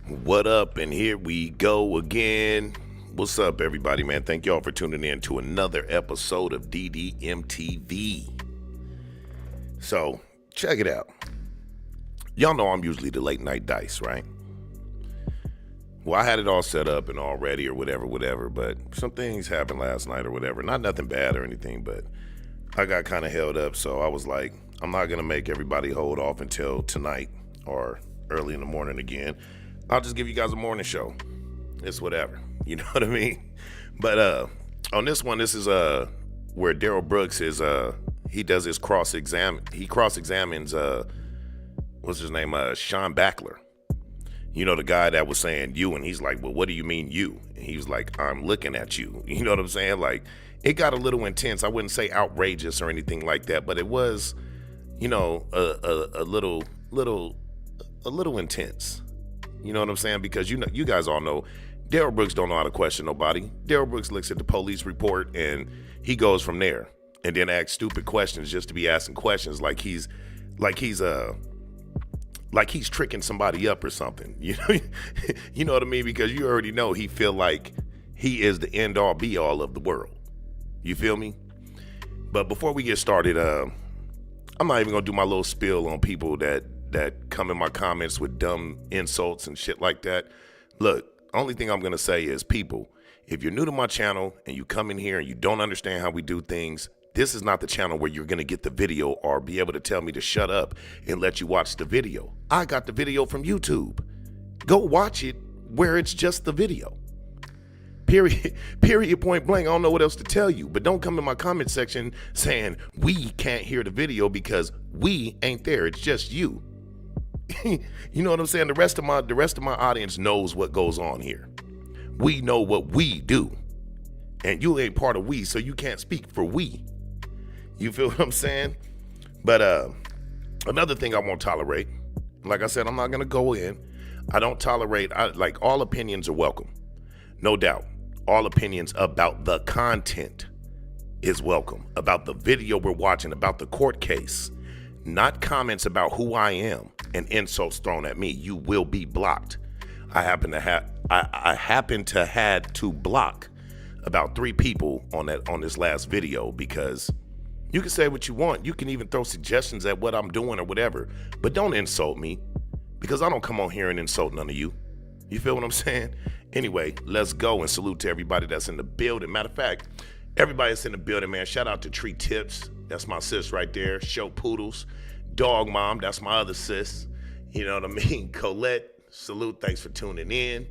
What up? And here we go again. What's up, everybody, man? Thank y'all for tuning in to another episode of DDMTV. So, check it out. Y'all know I'm usually the late night dice, right? Well, I had it all set up and all ready or whatever, but some things happened last night or whatever. Not nothing bad or anything, but I got kind of held up, so I was like, I'm not going to make everybody hold off until tonight or early in the morning again. I'll just give you guys a morning show. It's whatever. You know what I mean? But on this one, this is where Darrell Brooks is he does his he cross-examines what's his name? Sean Backler. You know, the guy that was saying you, and he's like, well, what do you mean you? And he was like, I'm looking at you. You know what I'm saying? Like, it got a little intense. I wouldn't say outrageous or anything like that, but it was, you know, a little intense. You know what I'm saying? Because you guys all know Darrell Brooks don't know how to question nobody. Darrell Brooks looks at the police report and he goes from there and then asks stupid questions just to be asking questions like he's tricking somebody up or something. You know what I mean? Because you already know he feel like he is the end all be all of the world. You feel me? But before we get started, I'm not even gonna do my little spiel on people that come in my comments with dumb insults and shit like that. Look, only thing I'm gonna say is, people, if you're new to my channel and you come in here and you don't understand how we do things, this is not the channel where you're gonna get the video or be able to tell me to shut up and let you watch the video. I got the video from YouTube. Go watch it where it's just the video. Period, point blank. I don't know what else to tell you, but don't come in my comment section saying we can't hear the video because we ain't there. It's just you. You know what I'm saying? The rest of my audience knows what goes on here. We know what we do, and you ain't part of we, so you can't speak for we. You feel what I'm saying? But another thing I won't tolerate, like I said, I'm not gonna go in. I don't tolerate. Like, all opinions are welcome, no doubt. All opinions about the content is welcome. About the video we're watching, about the court case. Not comments about who I am and insults thrown at me. You will be blocked. I happen to had to block about 3 people on this last video, because you can say what you want. You can even throw suggestions at what I'm doing or whatever, but don't insult me, because I don't come on here and insult none of you. You feel what I'm saying? Anyway, let's go, and salute to everybody that's in the building. Matter of fact, everybody that's in the building, man, shout out to Tree Tips. That's my sis right there. Show Poodles. Dog Mom, that's my other sis. You know what I mean? Colette, salute, thanks for tuning in.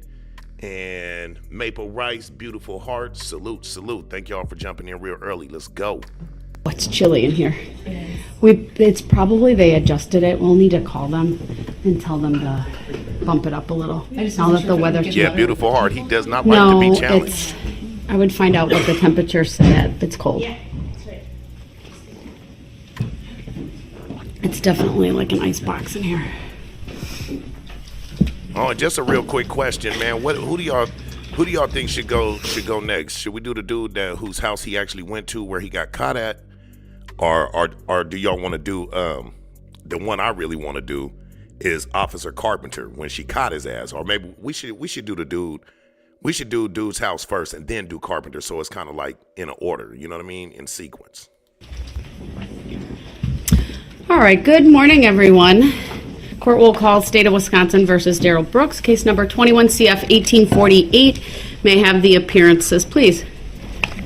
And Maple Rice, Beautiful Heart, salute. Thank y'all for jumping in real early. Let's go. It's chilly in here. It's probably they adjusted it. We'll need to call them and tell them to bump it up a little. Now that the weather's Beautiful Heart, he does not like to be challenged. I would find out what the temperature said at. It's cold. It's definitely like an ice box in here. Oh, and just a real quick question, man. Who do y'all think should go next? Should we do the dude whose house he actually went to where he got caught at, or do y'all want to do the one I really want to do is Officer Carpenter when she caught his ass? Or maybe we should do the dude. We should do dude's house first and then do Carpenter, so it's kind of like in an order. You know what I mean? In sequence. All right, good morning, everyone. Court will call State of Wisconsin versus Darrell Brooks, case number 21 CF 1848. May I have the appearances, please?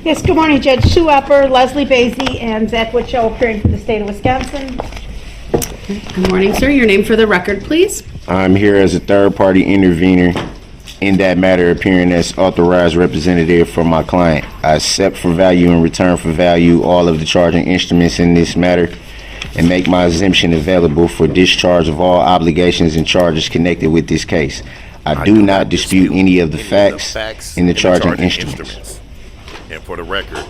Yes, good morning, Judge Sue Upper, Leslie Basie, and Zach Witchell appearing for the State of Wisconsin. Good morning, sir. Your name for the record, please. I'm here as a third-party intervener in that matter, appearing as authorized representative for my client. I accept for value and return for value all of the charging instruments in this matter, and make my exemption available for discharge of all obligations and charges connected with this case. I do not dispute any of the facts in the charging instruments. And for the record. All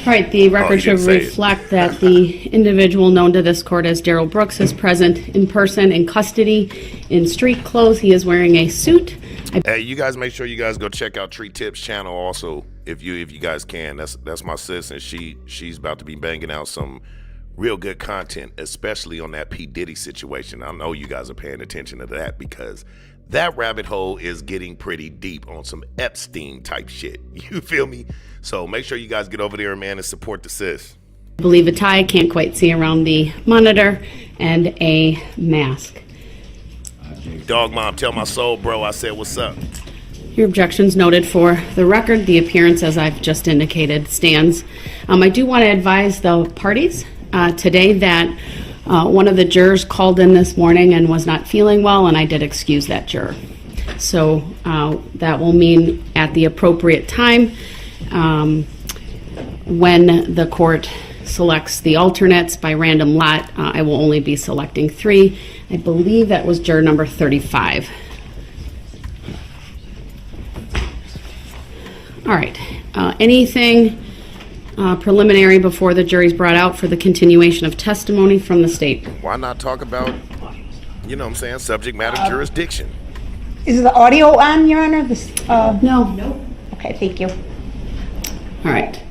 right, the record should reflect that the individual known to this court as Darrell Brooks is present in person in custody in street clothes. He is wearing a suit. Hey, you guys, make sure you guys go check out Tree Tips channel also, if you guys can. That's my sis, and she's about to be banging out some real good content, especially on that P. Diddy situation. I know you guys are paying attention to that because that rabbit hole is getting pretty deep on some Epstein type shit. You feel me? So make sure you guys get over there, man, and support the sis. I believe a tie, can't quite see around the monitor, and a mask. Dog mom, tell my soul, bro, I said what's up. Your objections noted for the record. The appearance, as I've just indicated, stands. I do want to advise the parties today that one of the jurors called in this morning and was not feeling well, and I did excuse that juror. So that will mean at the appropriate time, when the court selects the alternates by random lot, I will only be selecting 3. I believe that was juror number 35. All right. Anything preliminary before the jury's brought out for the continuation of testimony from the state? Why not talk about, you know what I'm saying, subject matter jurisdiction? Is the audio on, Your Honor? No. Okay, thank you. All right.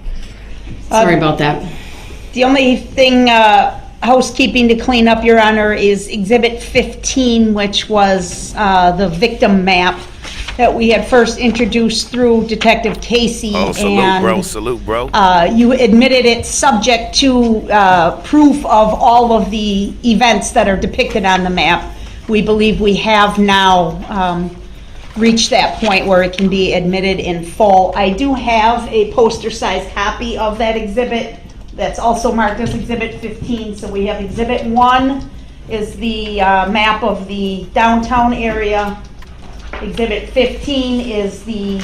Sorry about that. The only thing, housekeeping to clean up, Your Honor, is Exhibit 15, which was the victim map that we had first introduced through Detective Casey. Oh, salute, bro. You admitted it subject to proof of all of the events that are depicted on the map. We believe we have now reached that point where it can be admitted in full. I do have a poster-sized copy of that exhibit that's also marked as Exhibit 15. So we have Exhibit 1 is the map of the downtown area. Exhibit 15 is the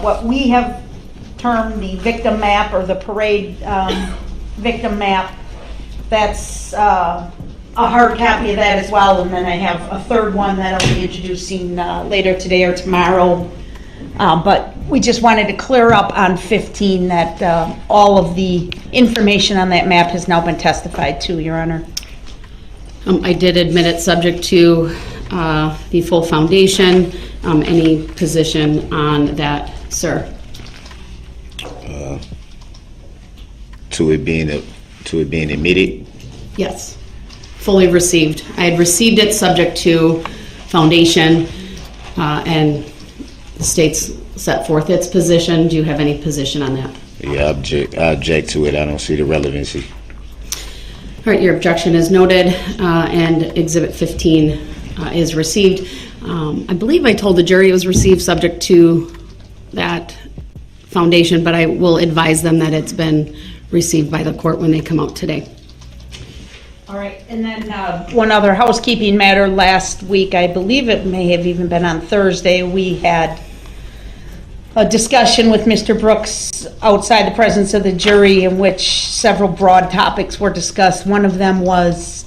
what we have termed the victim map, or the parade victim map. That's a hard copy of that as well, and then I have a third one that I'll be introducing later today or tomorrow. But we just wanted to clear up on 15 that all of the information on that map has now been testified to, Your Honor. I did admit it subject to the full foundation. Any position on that, sir? To it being admitted. Yes, fully received. I had received it subject to foundation, and the state's set forth its position. Do you have any position on that? Yeah, I object to it. I don't see the relevancy. All right, your objection is noted, and Exhibit 15 is received. I believe I told the jury it was received subject to that foundation, but I will advise them that it's been received by the court when they come out today. All right, and then one other housekeeping matter. Last week, I believe it may have even been on Thursday, we had a discussion with Mr. Brooks outside the presence of the jury in which several broad topics were discussed. One of them was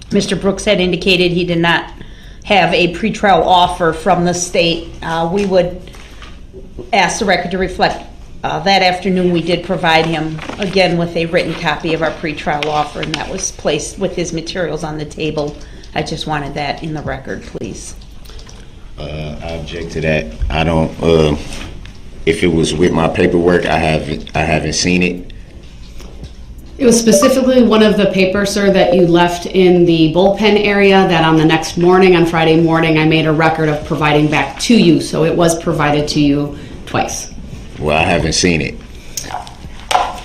Mr. Brooks had indicated he did not have a pretrial offer from the state. We would ask the record to reflect that afternoon we did provide him again with a written copy of our pretrial offer, and that was placed with his materials on the table. I just wanted that in the record, please. I object to that. I don't. If it was with my paperwork, I haven't seen it. It was specifically one of the papers, sir, that you left in the bullpen area that on the next morning, on Friday morning, I made a record of providing back to you. So it was provided to you twice. Well, I haven't seen it.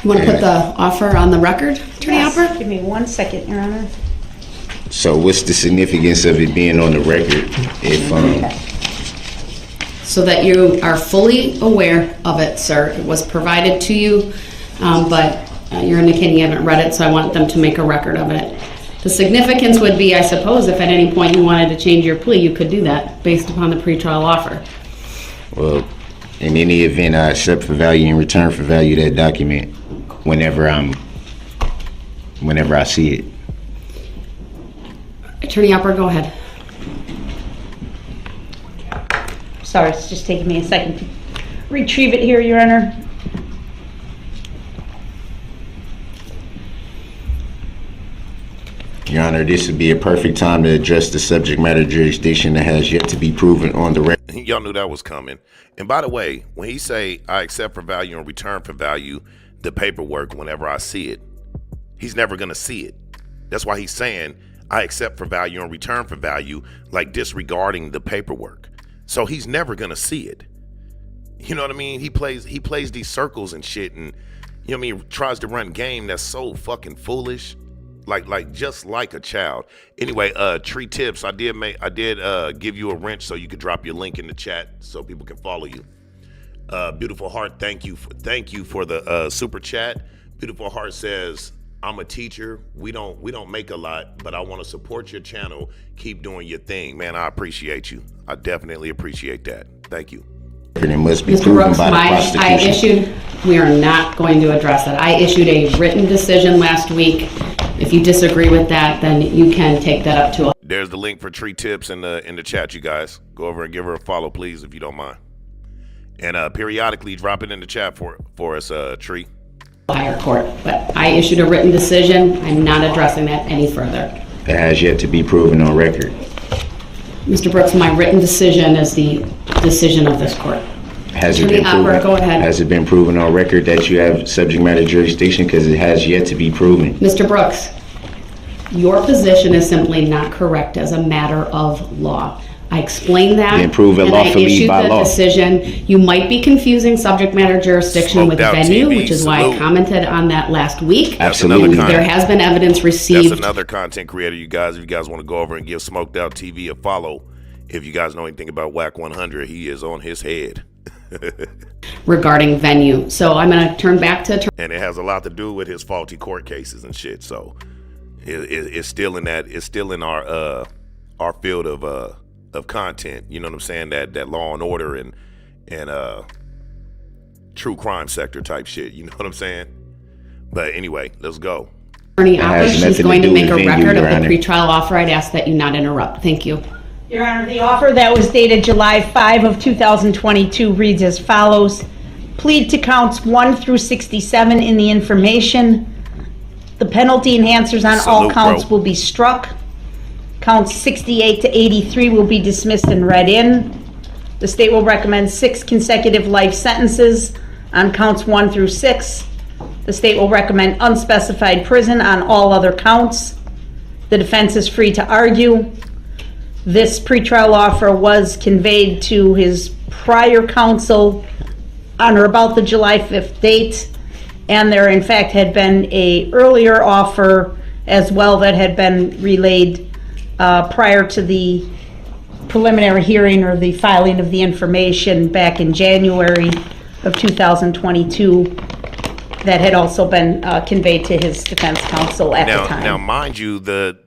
You want to put the offer on the record, Attorney Hopper? Give me 1 second, Your Honor. So what's the significance of it being on the record? So that you are fully aware of it, sir. It was provided to you, but you're indicating you haven't read it, so I want them to make a record of it. The significance would be, I suppose, if at any point you wanted to change your plea, you could do that based upon the pretrial offer. Well, in any event, I accept for value and return for value that document whenever I see it. Attorney Hopper, go ahead. Sorry, it's just taking me a second to retrieve it here, Your Honor. Your Honor, this would be a perfect time to address the subject matter jurisdiction that has yet to be proven on the record. Y'all knew that was coming. And by the way, when he say I accept for value and return for value the paperwork whenever I see it, He's never gonna see it. That's why he's saying, I accept for value and return for value, like disregarding the paperwork. So he's never gonna see it. You know what I mean? He plays these circles and shit, and you know what I mean, tries to run game that's so fucking foolish. Like just like a child. Anyway, Tree Tips, I did give you a wrench so you could drop your link in the chat so people can follow you. Beautiful Heart, thank you for the super chat. Beautiful Heart says, I'm a teacher. We don't make a lot, but I want to support your channel. Keep doing your thing, man. I appreciate you. I definitely appreciate that. Thank you. And it must be Mr. proven Brooks, by the prosecution. we are not going to address it. I issued a written decision last week. If you disagree with that, then you can take that up to a There's the link for Tree Tips in the chat, you guys. Go over and give her a follow, please, if you don't mind. And periodically drop it in the chat for us, Tree. higher court. But I issued a written decision. I'm not addressing that any further. It has yet to be proven on record. Mr. Brooks, my written decision is the decision of this court. Has it Attorney been proven? Hopper, go ahead. Has it been proven on record that you have subject matter jurisdiction? Because it has yet to be proven. Mr. Brooks, your position is simply not correct as a matter of law. I explained that. Then prove it and lawfully I issued by the law. decision. You might be confusing subject matter jurisdiction Smoked with out venue, TV, which is why salute. I commented on that last week. Absolutely. That's There has been evidence received. That's another content creator, you guys. If you guys want to go over and give Smoked Out TV a follow, if you guys know anything about WAC 100, he is on his head. Regarding venue. So I'm going to turn back to And it has a lot to do with his faulty court cases and shit. So it's still in that. It's still in our field of content. You know what I'm saying? That Law and Order and true crime sector type shit. You know what I'm saying? But anyway, let's go. Attorney It Opper. has She's nothing to going to do make with a venue, record of Your the Honor. pretrial offer. I'd ask that you not interrupt. Thank you. Your Honor, the offer that was dated July 5 of 2022 reads as follows. Plead to counts 1 through 67 in the information. The penalty enhancers on all Salute, counts bro. will be struck. Counts 68 to 83 will be dismissed and read in. The state will recommend 6 consecutive life sentences on counts 1 through 6. The state will recommend unspecified prison on all other counts. The defense is free to argue. This pretrial offer was conveyed to his prior counsel on or about the July 5th date, and there in fact had been a earlier offer as well that had been relayed prior to the preliminary hearing or the filing of the information back in January of 2022 that had also been conveyed to his defense counsel at the time. Now, mind you, the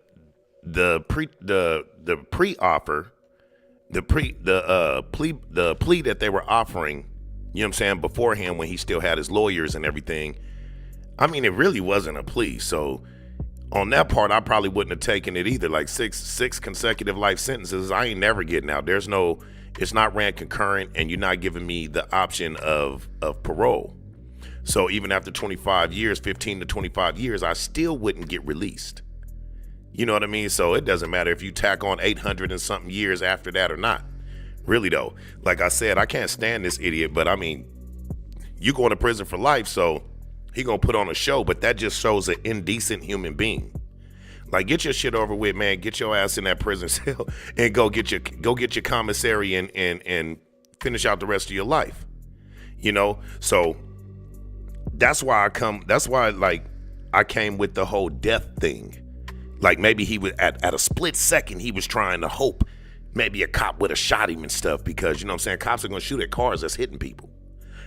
pre-offer, the plea that they were offering, you know what I'm saying, beforehand when he still had his lawyers and everything, I mean, it really wasn't a plea. So on that part, I probably wouldn't have taken it either. Like six consecutive life sentences, I ain't never getting out. It's not ran concurrent, and you're not giving me the option of parole. So even after 25 years, 15 to 25 years, I still wouldn't get released. You know what I mean? So it doesn't matter if you tack on 800 and something years after that or not. Really though, like I said, I can't stand this idiot, but I mean, you going to prison for life, so he gonna put on a show, but that just shows an indecent human being. Like, get your shit over with, man. Get your ass in that prison cell and go get your commissary and finish out the rest of your life. You know? So that's why like I came with the whole death thing. Like maybe he was at a split second, he was trying to hope maybe a cop would have shot him and stuff, because, you know what I'm saying, cops are going to shoot at cars that's hitting people.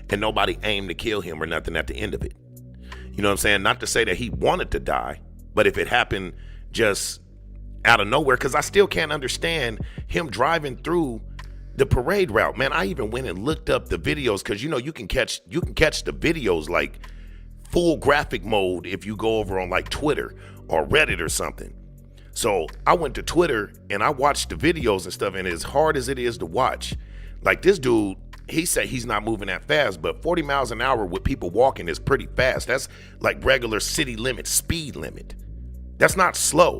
And nobody aimed to kill him or nothing at the end of it. You know what I'm saying? Not to say that he wanted to die, but if it happened just out of nowhere, because I still can't understand him driving through the parade route. Man, I even went and looked up the videos, because, you know, you can catch the videos like full graphic mode if you go over on like Twitter or Reddit or something. So I went to Twitter and I watched the videos and stuff, and as hard as it is to watch, like this dude, he said he's not moving that fast, but 40 miles an hour with people walking is pretty fast. That's like regular city limit, speed limit. That's not slow.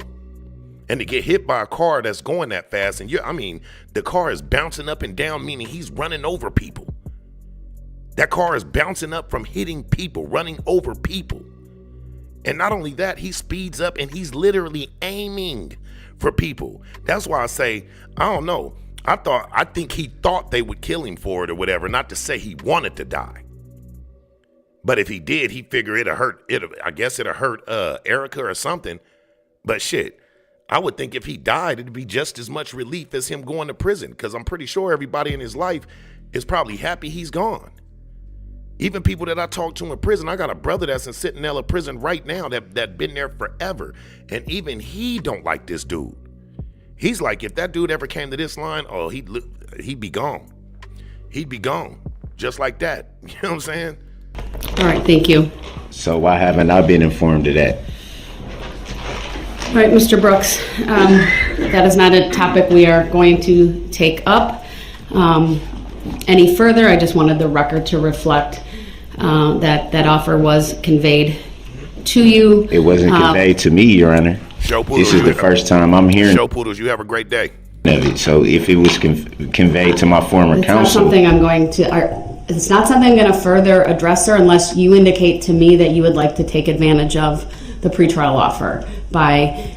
And to get hit by a car that's going that fast, and the car is bouncing up and down, meaning he's running over people. That car is bouncing up from hitting people, running over people. And not only that, he speeds up and he's literally aiming for people. That's why I say, I don't know. I think he thought they would kill him for it or whatever, not to say he wanted to die. But if he did, he figured it'd hurt. I guess it'd hurt Erica or something. But shit, I would think if he died, it'd be just as much relief as him going to prison, because I'm pretty sure everybody in his life is probably happy he's gone. Even people that I talk to in prison, I got a brother that's in Sentinella prison right now that been there forever. And even he don't like this dude. He's like, if that dude ever came to this line, oh, he'd be gone. He'd be gone. Just like that. You know what I'm saying? All right, thank you. So why haven't I been informed of that? All right, Mr. Brooks, that is not a topic we are going to take up any further. I just wanted the record to reflect that offer was conveyed to you. It wasn't conveyed to me, Your Honor. This is the first time I'm hearing Show Poodles, you have a great day. of it. So if it was conveyed to my former It's not counsel, something I'm going to, it's not something I'm going to further address, sir, unless you indicate to me that you would like to take advantage of the pretrial offer by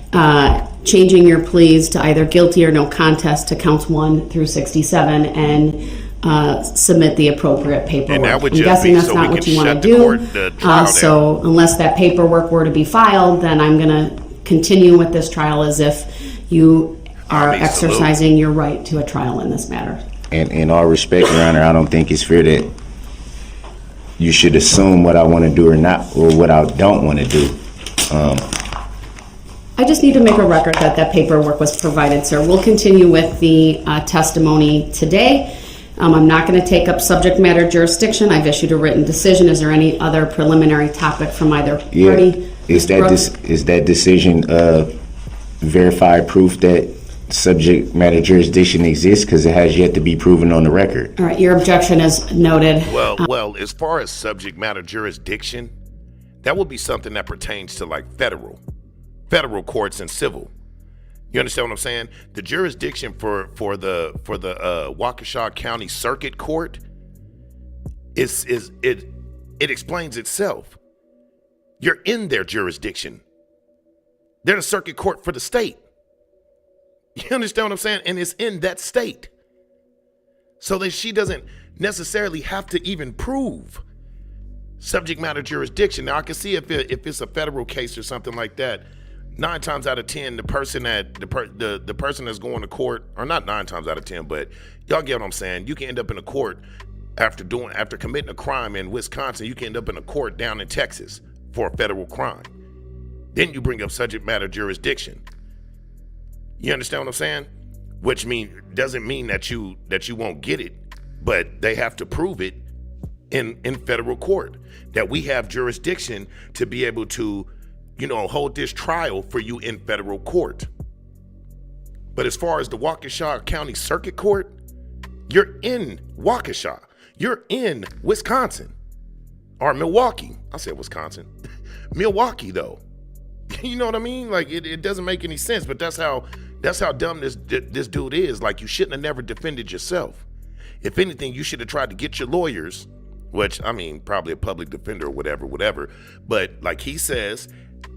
changing your pleas to either guilty or no contest to counts 1 through 67 and submit the appropriate paperwork. And that would I'm just guessing be that's so not we what can you want shut to the do. court- the trial down. So unless that paperwork were to be filed, then I'm going to continue with this trial as if you are I mean, salute. exercising your right to a trial in this matter. and in all respect, Your Honor, I don't think it's fair that you should assume what I want to do or not, or what I don't want to do. I just need to make a record that that paperwork was provided, sir. We'll continue with the testimony today. I'm not going to take up subject matter jurisdiction. I've issued a written decision. Is there any other preliminary topic from either party? Is that decision verified proof that subject matter jurisdiction exists? Because it has yet to be proven on the record. All right, your objection is noted. Well, as far as subject matter jurisdiction, that would be something that pertains to like federal courts and civil. You understand what I'm saying? The jurisdiction for the Waukesha County Circuit Court it explains itself. You're in their jurisdiction. They're the circuit court for the state. You understand what I'm saying? And it's in that state. So that she doesn't necessarily have to even prove subject matter jurisdiction. Now I can see if it's a federal case or something like that, 9 times out of 10, the person that's going to court, or not 9 times out of 10, but y'all get what I'm saying. You can end up in a court after committing a crime in Wisconsin. You can end up in a court down in Texas for a federal crime. Then you bring up subject matter jurisdiction. You understand what I'm saying? Which doesn't mean that you won't get it, but they have to prove it in federal court that we have jurisdiction to be able to, hold this trial for you in federal court. But as far as the Waukesha County Circuit Court, you're in Waukesha. You're in Wisconsin or Milwaukee. I said Wisconsin. Milwaukee, though. You know what I mean? Like it doesn't make any sense, but that's how dumb this dude is. Like, you shouldn't have never defended yourself. If anything, you should have tried to get your lawyers, which, probably a public defender or whatever. But like he says,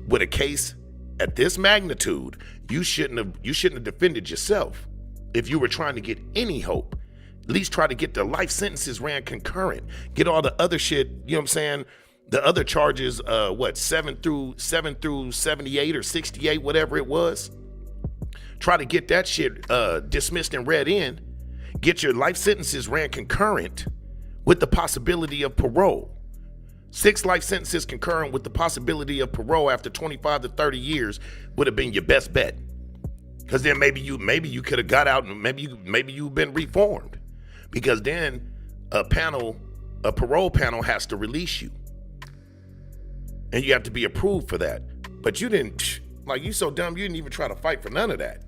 with a case at this magnitude, you shouldn't have defended yourself. If you were trying to get any hope, at least try to get the life sentences ran concurrent. Get all the other shit, you know what I'm saying? The other charges, 7 through 78 or 68, whatever it was. Try to get that shit dismissed and read in. Get your life sentences ran concurrent with the possibility of parole. 6 life sentences concurrent with the possibility of parole after 25 to 30 years would have been your best bet. Because then maybe you could have got out and maybe you've been reformed. Because then a parole panel has to release you. And you have to be approved for that. But you didn't, you so dumb, you didn't even try to fight for none of that.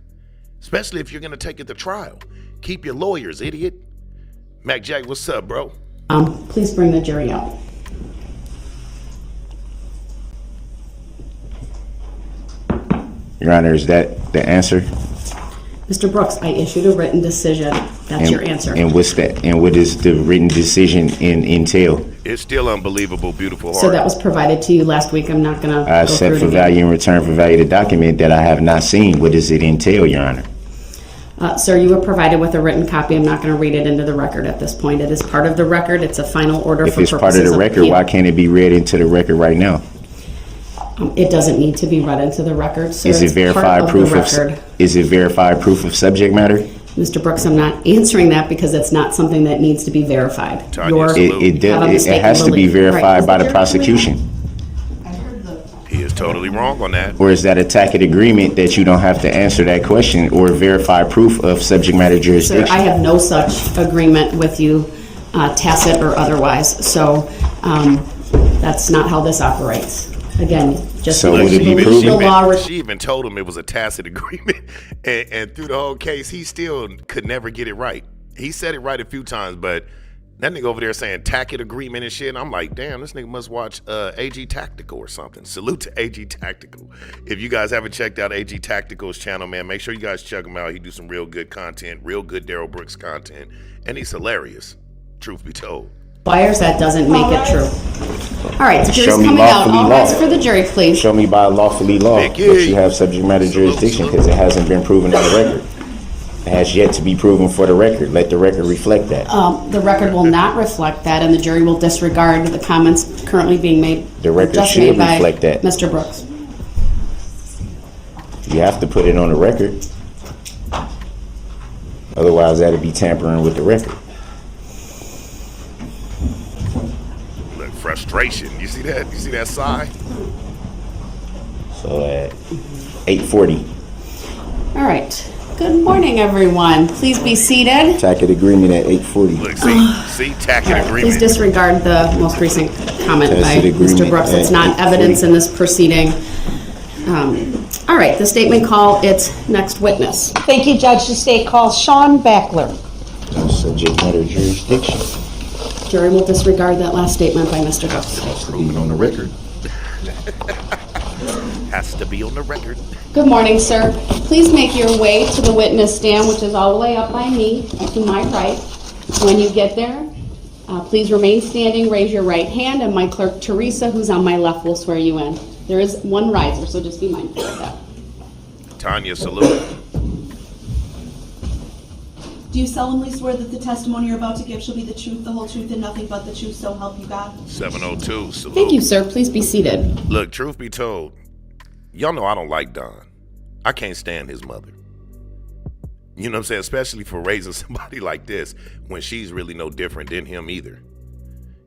Especially if you're going to take it to trial. Keep your lawyers, idiot. Mac Jack, what's up, bro? Please bring the jury out. Your Honor, is that the answer? Mr. Brooks, I issued a written decision. That's your answer. And what's that? And what does the written decision entail? It's still unbelievable, beautiful heart. So that was provided to you last week. I'm not going to I go accept through for it value again. in return for value the document that I have not seen. What does it entail, Your Honor? Sir, you were provided with a written copy. I'm not going to read it into the record at this point. It is part of the record. It's a final order If for it's purposes part of the record, appeal. why can't it be read into the record right now? It doesn't need to be read into the record, sir. Is it It's part verified of the proof record. of? Is it verified proof of subject matter? Mr. Brooks, I'm not answering that because it's not something that needs to be verified. Tanya, Your- salute. have a It mistaken has to be belief. Right. verified by the prosecution. He is totally wrong on that. Or is that a tacit agreement that you don't have to answer that question or verify proof of subject matter Sir, jurisdiction? I have no such agreement with you, tacit or otherwise, so that's not how this operates. Again, just So because would it you be believe the proven? law. She even told him it was a tacit agreement, and through the whole case, he still could never get it right. He said it right a few times, but that nigga over there saying tacit agreement and shit, and I'm like, damn, this nigga must watch AG Tactical or something. Salute to AG Tactical. If you guys haven't checked out AG Tactical's channel, man, make sure you guys check him out. He do some real good content, real good Darrell Brooks content, and he's hilarious, truth be told. Wires, that doesn't make it true. All right, the Show jury's me coming out. lawfully All rise law. for the jury, please. Show me by lawfully law that Vicky. you have subject matter jurisdiction because it hasn't been proven on the record. It has yet to be proven for the record. Let the record reflect that. The record will not reflect that, and the jury will disregard the comments currently being made. The record just should made by reflect that. Mr. Brooks. You have to put it on the record. Otherwise, that'd be tampering with the record. Look, frustration. You see that? You see that sigh? So at 8:40, All right. Good morning, everyone. Please be seated. tacit agreement at 8:40. Look, see, tacit All right, agreement. please disregard the most recent comment by Tacit Mr. agreement Brooks. It's at not 8:40. evidence in this proceeding. All right, the statement call its next witness. Thank you, Judge. The state calls Sean Backler. Subject matter jurisdiction. Jury will disregard that last statement by Mr. Brooks. Proven on the record. Has to be on the record. Good morning, sir. Please make your way to the witness stand, which is all the way up by me, to my right. When you get there, please remain standing, raise your right hand, and my clerk, Teresa, who's on my left, will swear you in. There is one riser, so just be mindful of that. Tanya, salute. Do you solemnly swear that the testimony you're about to give shall be the truth, the whole truth, and nothing but the truth, so help you God? 702, salute. Thank you, sir. Please be seated. Look, truth be told, y'all know I don't like Don. I can't stand his mother. You know what I'm saying? Especially for raising somebody like this when she's really no different than him either.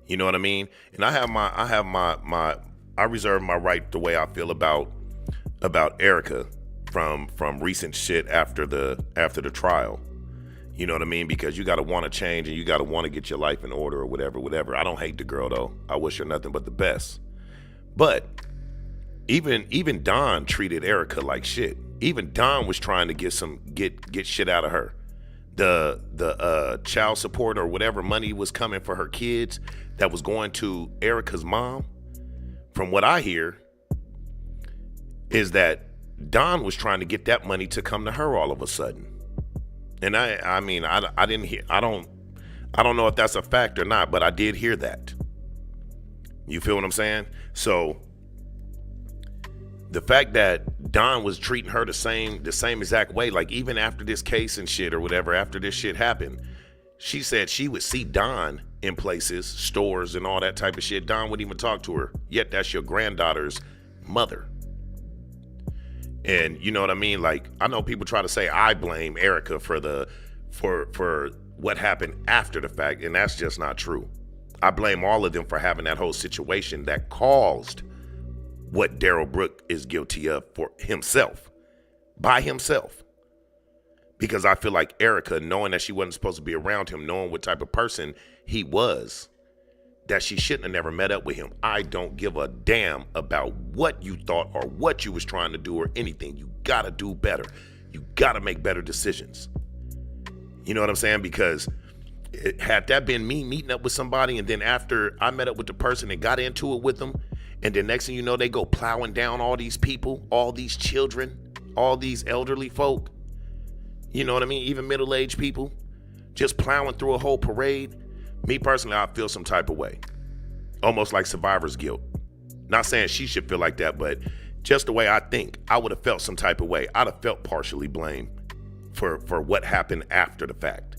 You know what I mean? And I reserve my right the way I feel about Erica from recent shit after the trial. You know what I mean? Because you got to want to change and you got to want to get your life in order or whatever. I don't hate the girl though. I wish her nothing but the best. But even Don treated Erica like shit. Even Don was trying to get shit out of her. The child support or whatever money was coming for her kids that was going to Erica's mom. From what I hear, is that Don was trying to get that money to come to her all of a sudden. And I mean, I didn't hear, I don't know if that's a fact or not, but I did hear that. You feel what I'm saying? So the fact that Don was treating her the same exact way, like even after this case and shit or whatever, after this shit happened, she said she would see Don in places, stores and all that type of shit. Don wouldn't even talk to her, yet that's your granddaughter's mother. And you know what I mean? Like, I know people try to say I blame Erica for what happened after the fact, and that's just not true. I blame all of them for having that whole situation that caused what Darrell Brooks is guilty of for himself, by himself. Because I feel like Erica, knowing that she wasn't supposed to be around him, knowing what type of person he was, that she shouldn't have never met up with him. I don't give a damn about what you thought or what you was trying to do or anything. You gotta do better. You gotta make better decisions. You know what I'm saying? Because had that been me meeting up with somebody and then after I met up with the person and got into it with them, and then next thing you know, they go plowing down all these people, all these children, all these elderly folk. You know what I mean? Even middle-aged people just plowing through a whole parade. Me personally, I feel some type of way. Almost like survivor's guilt. Not saying she should feel like that, but just the way I think, I would have felt some type of way. I'd have felt partially blamed for what happened after the fact.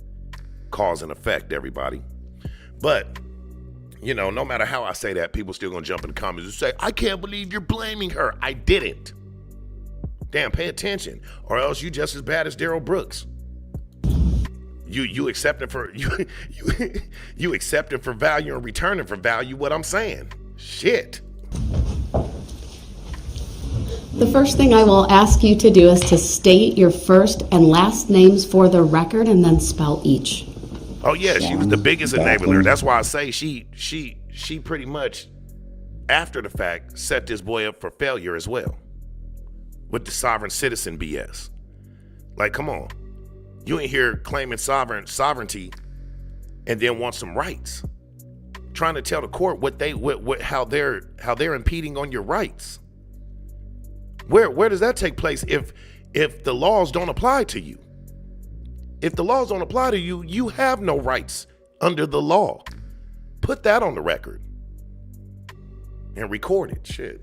Cause and effect, everybody. But, you know, no matter how I say that, people still gonna jump in the comments and say, I can't believe you're blaming her. I didn't. Damn, pay attention, or else you just as bad as Darrell Brooks. You accepting for you accepting for value and returning for value. What I'm saying, shit. The first thing I will ask you to do is to state your first and last names for the record and then spell each. Oh yeah, she was the biggest enabler. That's why I say she pretty much, after the fact, set this boy up for failure as well. With the sovereign citizen BS. Like, come on. You ain't here claiming sovereignty and then want some rights. Trying to tell the court how they're impeding on your rights. Where does that take place if the laws don't apply to you? If the laws don't apply to you, you have no rights under the law. Put that on the record. And record it, shit.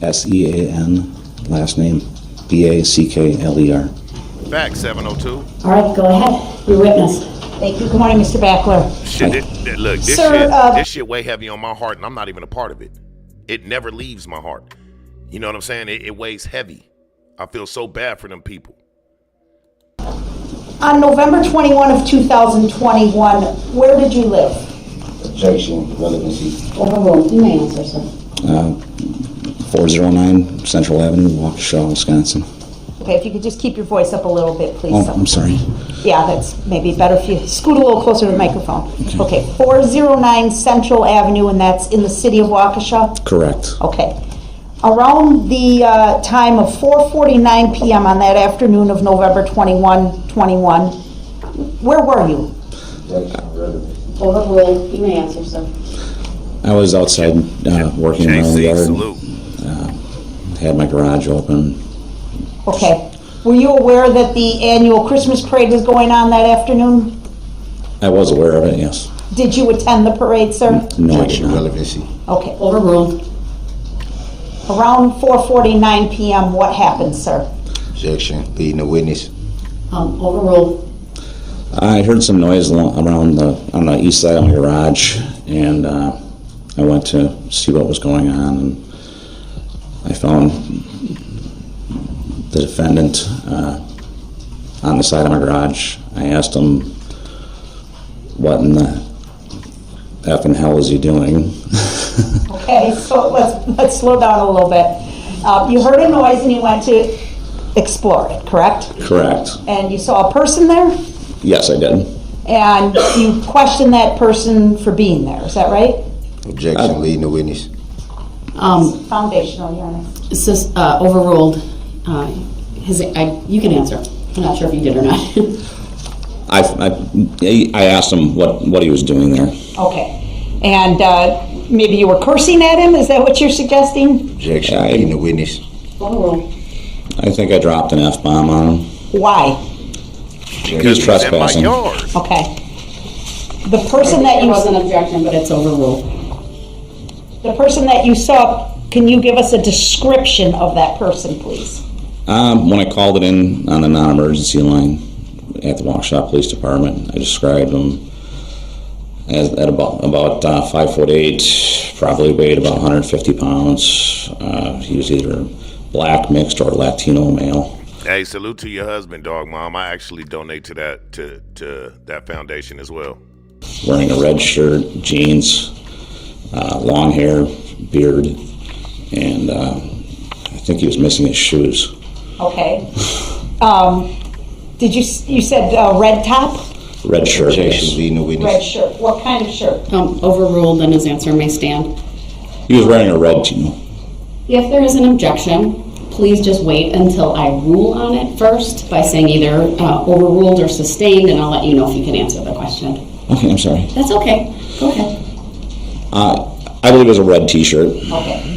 S-E-A-N, last name B-A-C-K-L-E-R. Fact 702. All right, go ahead. Your witness. Thank you. Good morning, Mr. Backler. Shit, look, this shit weigh heavy on my heart, and I'm not even a part of it. It never leaves my heart. You know what I'm saying? It weighs heavy. I feel so bad for them people. On November 21 of 2021, where did you live? Objection, relevancy. Overruled. You may answer, sir. 409 Central Avenue, Waukesha, Wisconsin. Okay, if you could just keep your voice up a little bit, please. Oh, I'm sorry. Yeah, that's maybe better if you scoot a little closer to the microphone. Okay, 409 Central Avenue, and that's in the city of Waukesha? Correct. Okay. Around the time of 4:49 p.m. on that afternoon of November 21, where were you? Overruled. You may answer, sir. I was outside working in my own JC, yard. salute. Had my garage open. Okay. Were you aware that the annual Christmas parade was going on that afternoon? I was aware of it, yes. Did you attend the parade, sir? No, I did Objection, not. relevancy. Okay. Overruled. Around 4:49 p.m., what happened, sir? Objection, leading the witness. Overruled. I heard some noise around on the east side of my garage, and I went to see what was going on, and I found the defendant on the side of my garage. I asked him, what in the effing hell is he doing? Okay, so let's slow down a little bit. You heard a noise and you went to explore it, correct? Correct. And you saw a person there? Yes, I did. And you questioned that person for being there, is that right? Objection, leading the witness. Foundational, Your Honor. It's just overruled. You can answer. I'm not sure if you did or not. I asked him what he was doing there. Okay. And maybe you were cursing at him? Is that what you're suggesting? Objection, leading the witness. Overruled. I think I dropped an F-bomb on him. Why? Because he's in my trespassing. yard. Okay. The person that There you was an objection, but it's overruled. the person that you saw, can you give us a description of that person, please? When I called it in on the non-emergency line at the Waukesha Police Department, I described him at about 5'8", probably weighed about 150 pounds. He was either black, mixed, or Latino male. Hey, salute to your husband, dog mom. I actually donate to that foundation as well. Wearing a red shirt, jeans, long hair, beard, and I think he was missing his shoes. Okay. You said red top? Red shirt, Objection, yes. leading the witness. Red shirt. What kind of shirt? Overruled, and his answer may stand. He was wearing a red tee. If there is an objection, please just wait until I rule on it first by saying either overruled or sustained, and I'll let you know if you can answer the question. Okay, I'm sorry. That's okay. Go ahead. I believe it was a red T-shirt. Okay.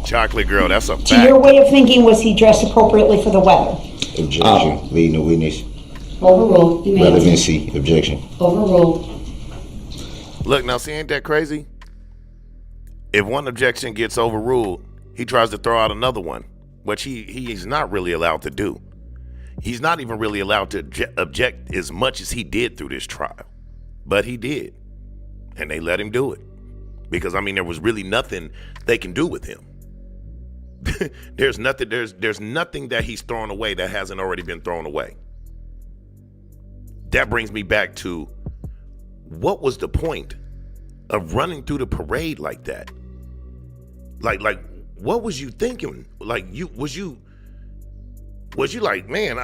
Chocolate girl, that's a To your fact. way of thinking, was he dressed appropriately for the weather? Objection, leading the witness. Overruled. You may answer. Relevancy. Objection. Overruled. Look, now see, ain't that crazy? If one objection gets overruled, he tries to throw out another one, which he's not really allowed to do. He's not even really allowed to object as much as he did through this trial. But he did. And they let him do it. Because, I mean, there was really nothing they can do with him. There's nothing that he's thrown away that hasn't already been thrown away. That brings me back to, what was the point of running through the parade like that? Like what was you thinking? Like, was you like, man,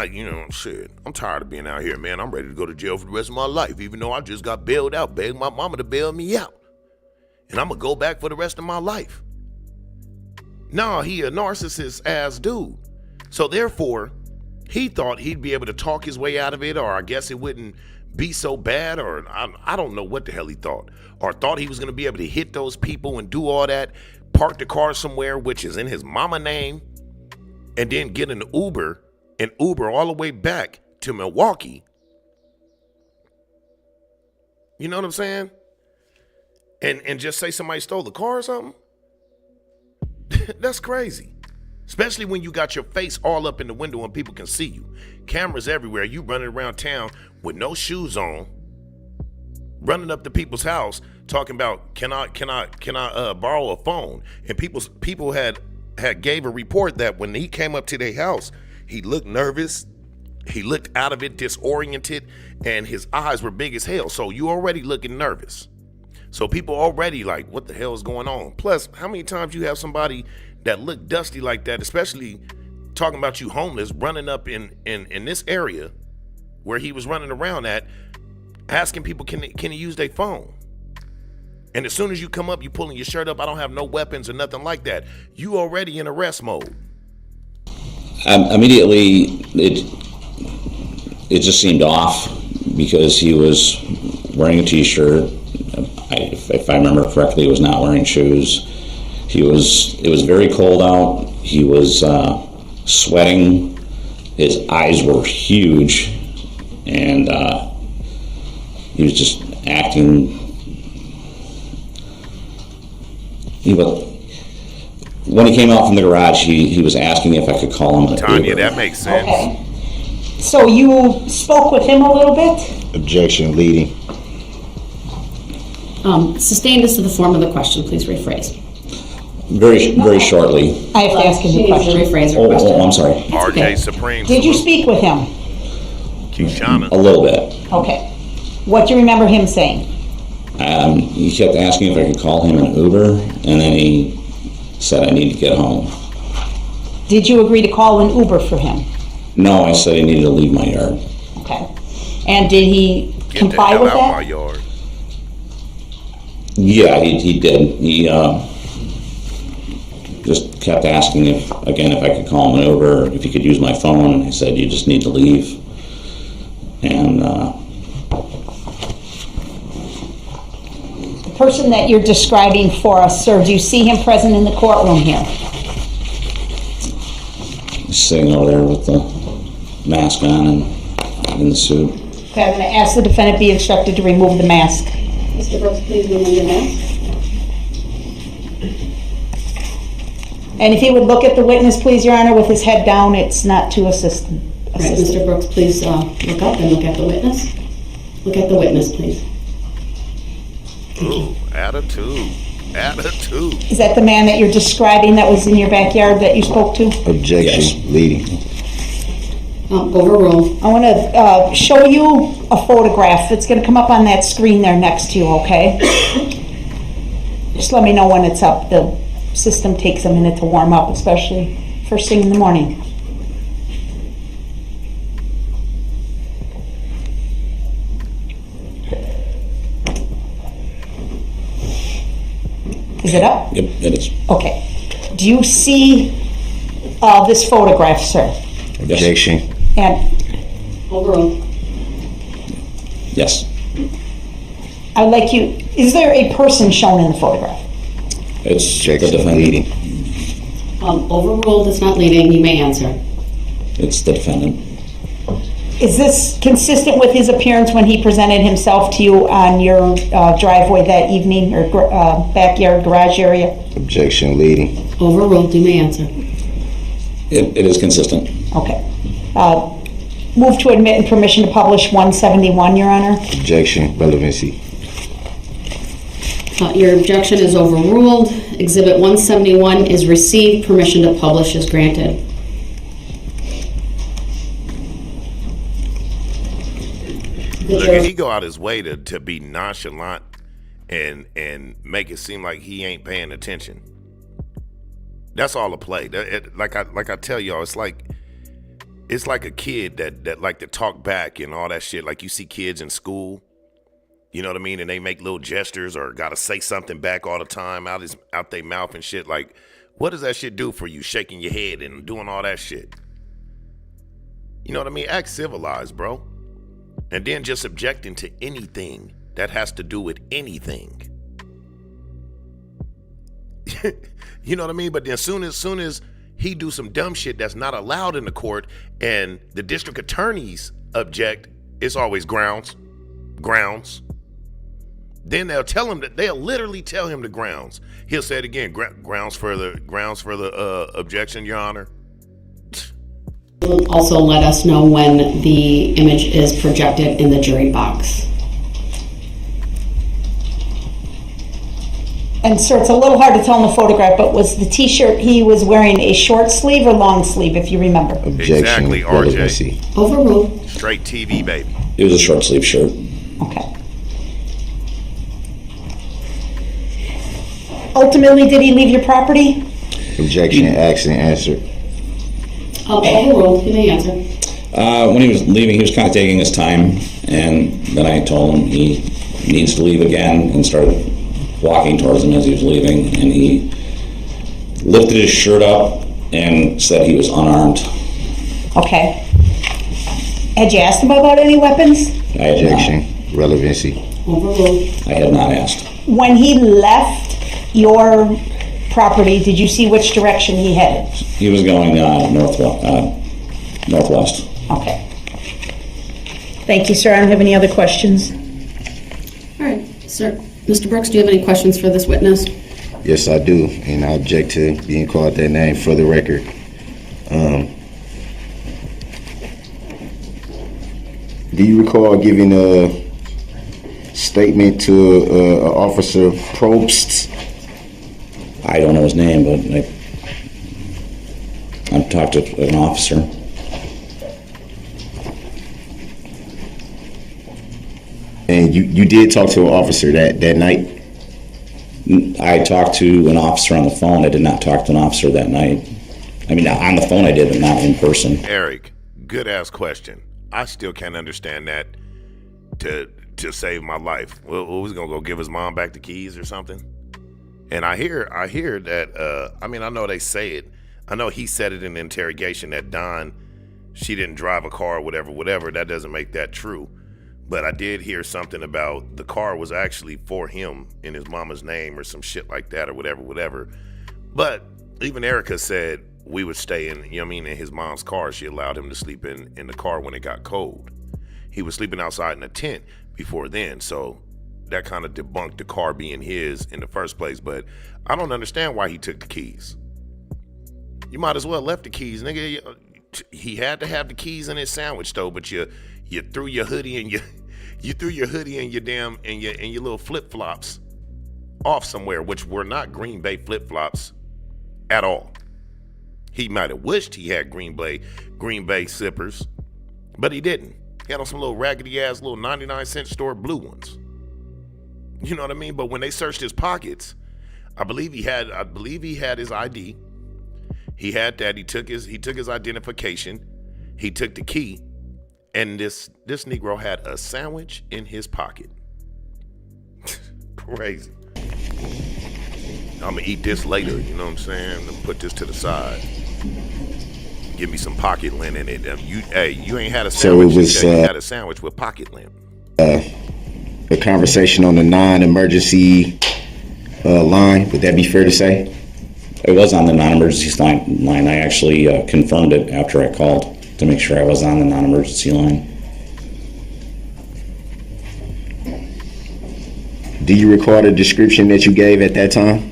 shit, I'm tired of being out here, man. I'm ready to go to jail for the rest of my life, even though I just got bailed out, begged my mama to bail me out. And I'm gonna go back for the rest of my life. No, he a narcissist ass dude. So therefore, he thought he'd be able to talk his way out of it, or I guess it wouldn't be so bad, or I don't know what the hell he thought. Or thought he was gonna be able to hit those people and do all that, park the car somewhere, which is in his mama name, and then get an Uber all the way back to Milwaukee. You know what I'm saying? And just say somebody stole the car or something? That's crazy. Especially when you got your face all up in the window and people can see you. Cameras everywhere. You running around town with no shoes on, running up to people's house talking about, can I borrow a phone? And people had gave a report that when he came up to their house, he looked nervous, he looked out of it, disoriented, and his eyes were big as hell. So you already looking nervous. So people already like, what the hell is going on? Plus, how many times you have somebody that look dusty like that, especially talking about you homeless, running up in this area where he was running around at, asking people, can he use their phone? And as soon as you come up, you pulling your shirt up, I don't have no weapons or nothing like that. You already in arrest mode. Immediately, it just seemed off because he was wearing a t-shirt. If I remember correctly, he was not wearing shoes. It was very cold out. He was sweating. His eyes were huge, and he was just acting. When he came out from the garage, he was asking if I could call him. Tanya, that makes sense. Okay. So you spoke with him a little bit? Objection. Leading. Sustained as to the form of the question, please rephrase. Very shortly. I have to ask him a question. Rephrase her question. I'm sorry. RJ okay. Supreme. Did you speak with him? Kishana. A little bit. Okay. What do you remember him saying? He kept asking if I could call him an Uber, and then he said I need to get home. Did you agree to call an Uber for him? No, I said he needed to leave my yard. Okay. And did he Get comply the hell with out that? my yard. Yeah, he did. He just kept asking if I could call him an Uber, if he could use my phone, and I said you just need to leave. And The person that you're describing for us, sir, do you see him present in the courtroom here? he's sitting over there with the mask on and in the suit. Okay, I'm going to ask the defendant be instructed to remove the mask. Mr. Brooks, please remove your mask. And if he would look at the witness, please, Your Honor, with his head down, it's not to assist. Right, Mr. Brooks, please look up and look at the witness. Look at the witness, please. Ooh, attitude. Is that the man that you're describing that was in your backyard that you spoke to? Objection. Yes. Leading. Overruled. I want to show you a photograph. It's going to come up on that screen there next to you, okay? Just let me know when it's up. The system takes a minute to warm up, especially first thing in the morning. Is it up? Yep, it is. Okay. Do you see this photograph, sir? Objection. And Overruled. Yes. I'd like you, is there a person shown in the photograph? It's the Objection. defendant. Leading. Overruled is not leading. You may answer. It's the defendant. Is this consistent with his appearance when he presented himself to you on your driveway that evening, or backyard garage area? Objection, leading. Overruled. You may answer. It is consistent. Okay. Move to admit and permission to publish 171, Your Honor. Objection, relevancy. Your objection is overruled. Exhibit 171 is received. Permission to publish is granted. Look, he go out his way to be nonchalant and make it seem like he ain't paying attention. That's all a play. Like I tell y'all, it's like a kid that like to talk back and all that shit. Like you see kids in school, you know what I mean, and they make little gestures or gotta say something back all the time out their mouth and shit. Like, what does that shit do for you? Shaking your head and doing all that shit. You know what I mean? Act civilized, bro. And then just objecting to anything that has to do with anything. You know what I mean? But then soon as he do some dumb shit that's not allowed in the court and the district attorneys object, it's always grounds. Then they'll literally tell him the grounds. He'll say it again, grounds for the objection, Your Honor. Also let us know when the image is projected in the jury box. And sir, it's a little hard to tell in the photograph, but was the t-shirt he was wearing a short sleeve or long sleeve, if you remember? Objection, Exactly, RJ. relevancy. Overruled. Straight TV, baby. It was a short sleeve shirt. Okay. Ultimately, did he leave your property? Objection, asked and answered. Overruled. You may answer. When he was leaving, he was kind of taking his time, and then I told him he needs to leave again, and started walking towards him as he was leaving, and he lifted his shirt up and said he was unarmed. Okay. Had you asked him about any weapons? I had Objection, relevancy. Overruled. I had not asked. When he left your property, did you see which direction he headed? He was going northwest. Okay. Thank you, sir. I don't have any other questions. All right, sir. Mr. Brooks, do you have any questions for this witness? Yes, I do, and I object to being called that name for the record. Do you recall giving a statement to Officer Probst? I don't know his name, but I've talked to an officer. And you did talk to an officer that night? I talked to an officer on the phone. I did not talk to an officer that night. I mean, on the phone I did, but not in person. Eric, good ass question. I still can't understand that to save my life. Well, was he gonna go give his mom back the keys or something? And I hear that, I know they say it. I know he said it in the interrogation that Don, she didn't drive a car or whatever. That doesn't make that true. But I did hear something about the car was actually for him in his mama's name or some shit like that or whatever. But even Erica said we would stay in, in his mom's car. She allowed him to sleep in the car when it got cold. He was sleeping outside in a tent before then, so that kind of debunked the car being his in the first place. But I don't understand why he took the keys. You might as well left the keys, nigga. He had to have the keys in his sandwich though, but you threw your hoodie and your little flip-flops off somewhere, which were not Green Bay flip-flops at all. He might have wished he had Green Bay zippers, but he didn't. He had on some little raggedy ass little 99-cent store blue ones. You know what I mean? But when they searched his pockets, I believe he had his ID. He had that. He took his identification. He took the key, and this Negro had a sandwich in his pocket. Crazy. I'm gonna eat this later. You know what I'm saying? I'm gonna put this to the side. Give me some pocket lint in it. You ain't had a sandwich. So it was, you had a sandwich with pocket lint. A conversation on the non-emergency line. Would that be fair to say? It was on the non-emergency line. I actually confirmed it after I called. to make sure I was on the non-emergency line. Do you recall the description that you gave at that time?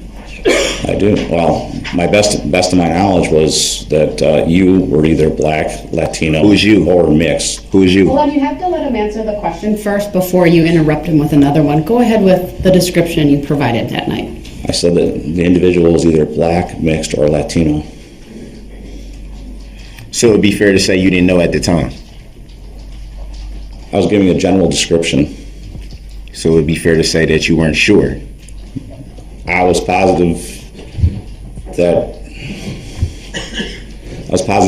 I do. Well, my best of my knowledge was that you were either black, Latino, Who is you? or mixed. Who is you? Hold on, you have to let him answer the question first before you interrupt him with another one. Go ahead with the description you provided that night. I said that the individual was either black, mixed, or Latino. So it'd be fair to say you didn't know at the time. I was giving a general description. So it'd be fair to say that you weren't sure. I was positive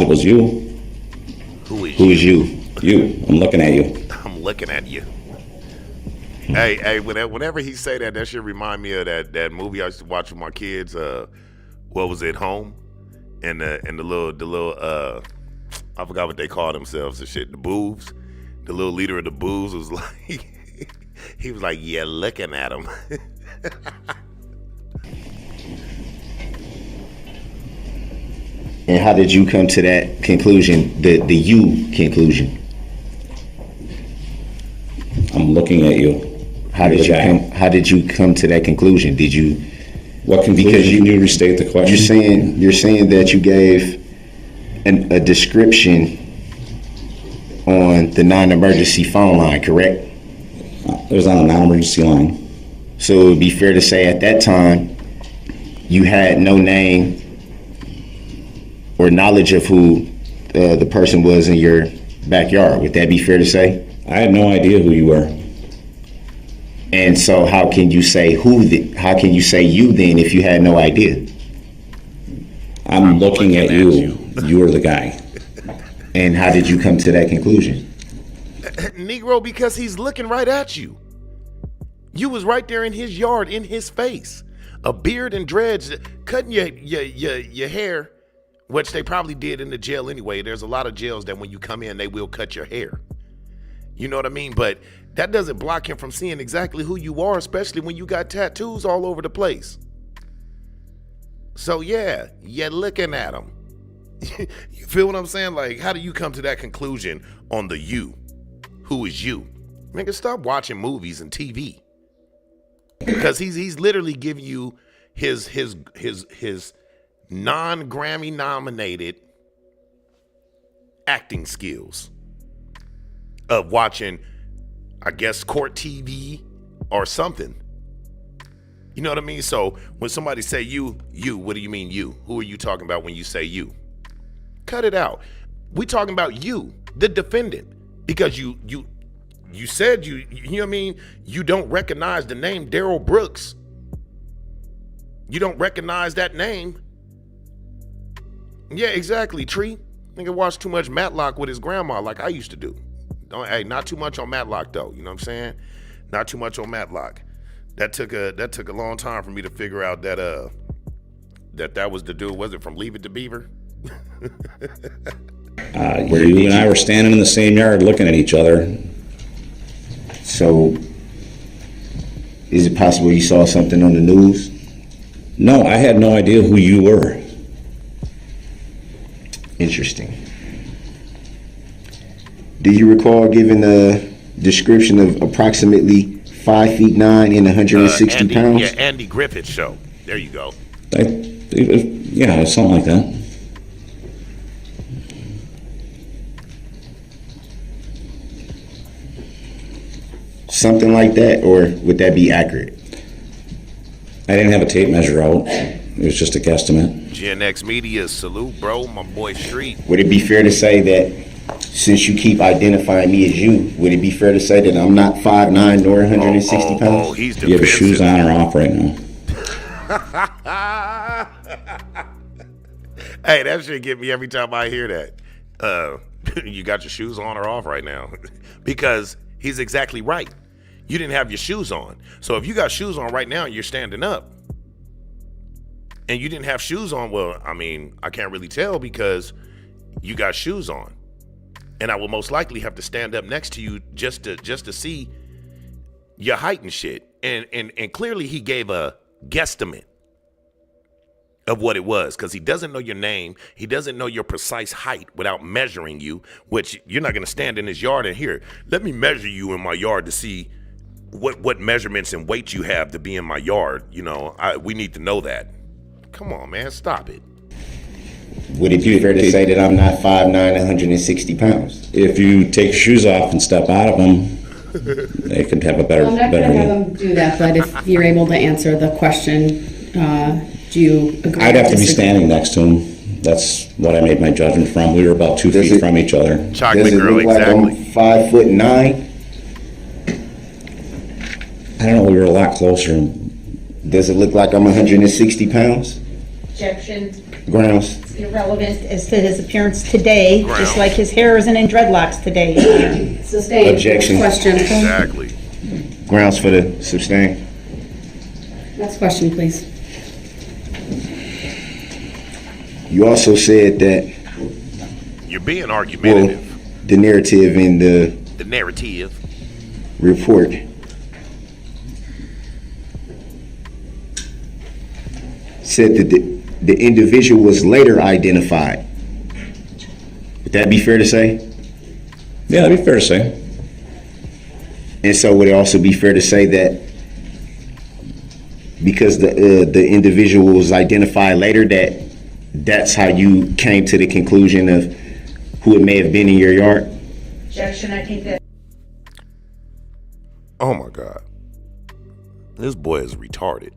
it was you. Who is Who is you? You. I'm looking at you. I'm looking at you. Hey, whenever he say that shit remind me of that movie I used to watch with my kids. What was it, Home? And the little I forgot what they call themselves. The shit, the boobs. The little leader of the boobs was like, he was like, yeah, looking at him. And how did you come to that conclusion, the you conclusion? I'm looking at you. How did you come to that conclusion? Did you? What conclusion? Because Can you restate the question? You're saying that you gave a description on the non-emergency phone line, correct? It was on a non-emergency line. So it would be fair to say at that time you had no name or knowledge of who the person was in your backyard. Would that be fair to say? I had no idea who you were. And so how can you say how can you say you then if you had no idea? I'm looking at you. You were the guy. And how did you come to that conclusion? Negro, because he's looking right at you. You was right there in his yard, in his face. A beard and dreads, cutting your hair, which they probably did in the jail anyway. There's a lot of jails that when you come in, they will cut your hair. You know what I mean? But that doesn't block him from seeing exactly who you are, especially when you got tattoos all over the place. So yeah, you're looking at him. You feel what I'm saying? Like, how do you come to that conclusion on the you? Who is you? Nigga, stop watching movies and TV. Because he's literally giving you his non-Grammy nominated acting skills of watching, I guess, court TV or something. You know what I mean? So when somebody say you, what do you mean you? Who are you talking about when you say you? Cut it out. We talking about you, the defendant, because you said you know what I mean? You don't recognize the name Darrell Brooks. You don't recognize that name. Yeah, exactly, Tree. Nigga watched too much Matlock with his grandma like I used to do. Not too much on Matlock though, you know what I'm saying? Not too much on Matlock. That took a long time for me to figure out that that was the dude. Was it from Leave It to Beaver? You and I were standing in the same yard looking at each other. So is it possible you saw something on the news? No, I had no idea who you were. Interesting. Do you recall giving a description of approximately 5'9" and 160 pounds? Yeah, Andy Griffith Show. There you go. Yeah, something like that. Something like that, or would that be accurate? I didn't have a tape measure out. It was just a guesstimate. Gen X Media, salute, bro. My boy Street. Would it be fair to say that since you keep identifying me as you, would it be fair to say that I'm not 5'9" nor 160 pounds? Oh, he's Do you have your shoes on or off right now? Hey, that shit get me every time I hear that. You got your shoes on or off right now? Because he's exactly right. You didn't have your shoes on. So if you got shoes on right now and you're standing up and you didn't have shoes on, well, I mean, I can't really tell because you got shoes on. And I will most likely have to stand up next to you just to see your height and shit. And clearly he gave a guesstimate of what it was, because he doesn't know your name. He doesn't know your precise height without measuring you, which you're not going to stand in his yard and here, let me measure you in my yard to see what measurements and weight you have to be in my yard. You know, we need to know that. Come on, man, stop it. Would it be fair to say that I'm not 5'9", 160 pounds? If you take your shoes off and step out of them, they could have a better. I'm not going to better have them do that, but if you're able to answer the question, do you agree? I'd or have to be disagree? standing next to him. That's what I made my judgment from. We were about 2 Does feet it- from each other. Chocolate Does it girl, look like exactly. I'm 5'9"? I don't know. We were a lot closer. Does it look like I'm 160 pounds? Objection. Grounds. Irrelevant as to his appearance today, Ground. just like his hair isn't in dreadlocks today. Sustained. Objection. Question. Exactly. Grounds for the sustain. Next question, please. You also said that, You're being well, argumentative. the narrative in the The narrative. report said that the individual was later identified. Would that be fair to say? Yeah, that'd be fair to say. And so would it also be fair to say that because the individual was identified later, that's how you came to the conclusion of who it may have been in your yard? Objection, I think that. Oh my God. This boy is retarded.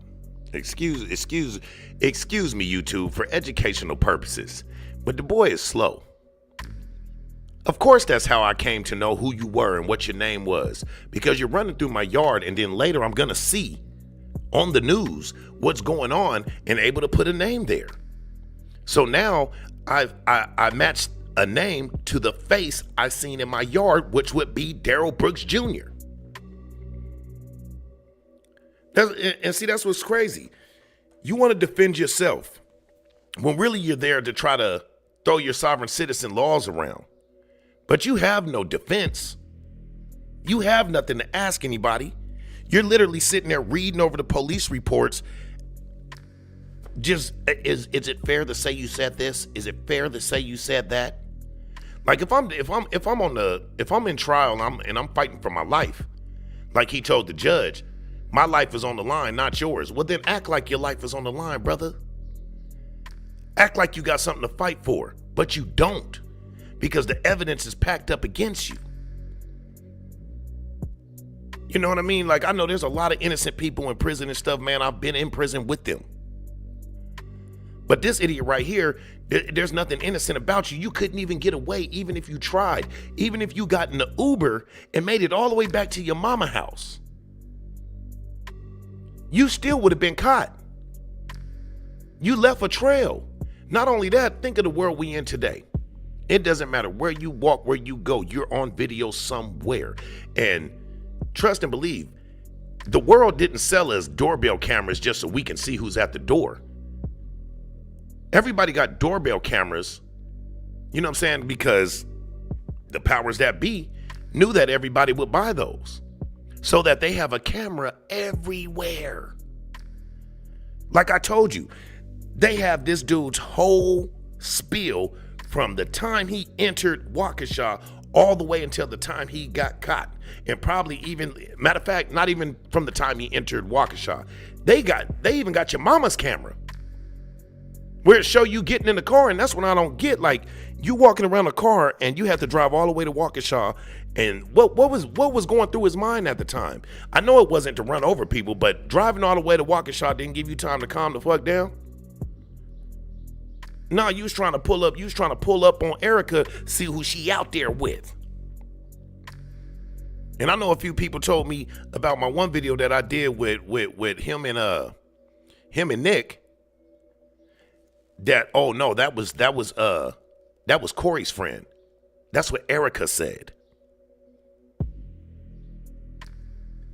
Excuse me, YouTube, for educational purposes, but the boy is slow. Of course, that's how I came to know who you were and what your name was, because you're running through my yard, and then later I'm gonna see on the news what's going on and able to put a name there. So now I matched a name to the face I seen in my yard, which would be Darrell Brooks Jr. And see, that's what's crazy. You want to defend yourself when really you're there to try to throw your sovereign citizen laws around. But you have no defense. You have nothing to ask anybody. You're literally sitting there reading over the police reports. Just is it fair to say you said this? Is it fair to say you said that? Like if I'm in trial and I'm fighting for my life, like he told the judge, my life is on the line, not yours. Well, then act like your life is on the line, brother. Act like you got something to fight for, but you don't, because the evidence is packed up against you. You know what I mean? Like, I know there's a lot of innocent people in prison and stuff, man. I've been in prison with them. But this idiot right here, there's nothing innocent about you. You couldn't even get away, even if you tried. Even if you got in the Uber and made it all the way back to your mama house, you still would have been caught. You left a trail. Not only that, think of the world we in today. It doesn't matter where you walk, where you go, you're on video somewhere. And trust and believe, the world didn't sell us doorbell cameras just so we can see who's at the door. Everybody got doorbell cameras, you know what I'm saying? Because the powers that be knew that everybody would buy those, so that they have a camera everywhere. Like I told you, they have this dude's whole spiel from the time he entered Waukesha all the way until the time he got caught. And probably even, matter of fact, not even from the time he entered Waukesha. They even got your mama's camera, where it show you getting in the car. And that's when I don't get, like, you walking around a car and you have to drive all the way to Waukesha. And what was going through his mind at the time? I know it wasn't to run over people, but driving all the way to Waukesha didn't give you time to calm the fuck down. No, you was trying to pull up on Erica, see who she out there with. And I know a few people told me about my one video that I did with him and Nick, that, oh no, that was Corey's friend. That's what Erica said.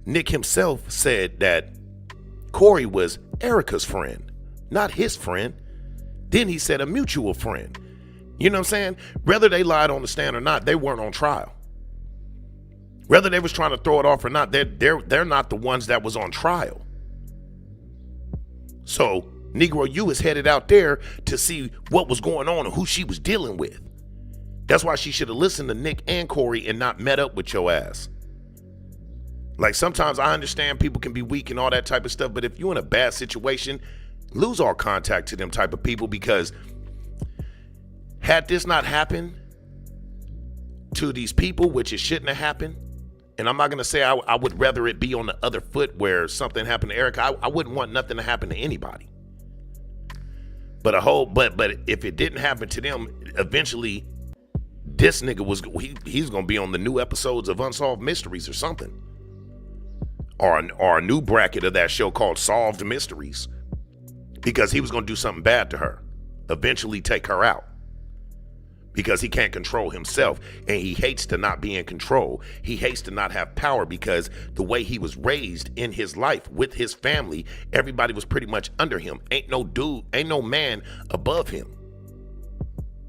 Nick himself said that Corey was Erica's friend, not his friend. Then he said a mutual friend. You know what I'm saying? Whether they lied on the stand or not, they weren't on trial. Whether they was trying to throw it off or not, they're not the ones that was on trial. So Negro, you was headed out there to see what was going on and who she was dealing with. That's why she should have listened to Nick and Corey and not met up with your ass. Like, sometimes I understand people can be weak and all that type of stuff, but if you're in a bad situation, lose all contact to them type of people, because had this not happened to these people, which it shouldn't have happened, and I'm not going to say I would rather it be on the other foot where something happened to Erica. I wouldn't want nothing to happen to anybody. But if it didn't happen to them, eventually this nigga he's going to be on the new episodes of Unsolved Mysteries or something. Or a new bracket of that show called Solved Mysteries, because he was going to do something bad to her, eventually take her out, because he can't control himself, and he hates to not be in control. He hates to not have power, because the way he was raised in his life with his family, everybody was pretty much under him. Ain't no man above him.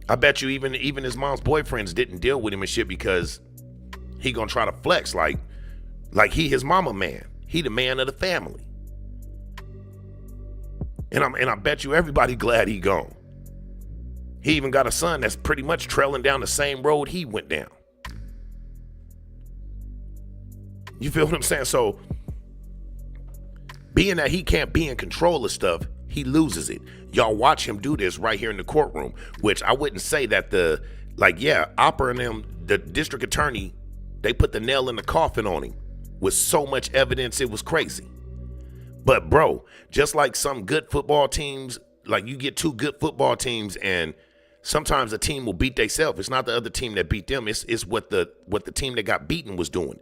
I bet you even his mom's boyfriends didn't deal with him and shit, because he gonna try to flex like he his mama man. He the man of the family. And I bet you everybody glad he gone. He even got a son that's pretty much trailing down the same road he went down. You feel what I'm saying? So, being that he can't be in control of stuff, he loses it. Y'all watch him do this right here in the courtroom, which I wouldn't say that Opera and them, the district attorney, they put the nail in the coffin on him with so much evidence, it was crazy. But bro, just like some good football teams, like you get two good football teams and sometimes a team will beat themselves. It's not the other team that beat them. It's what the team that got beaten was doing.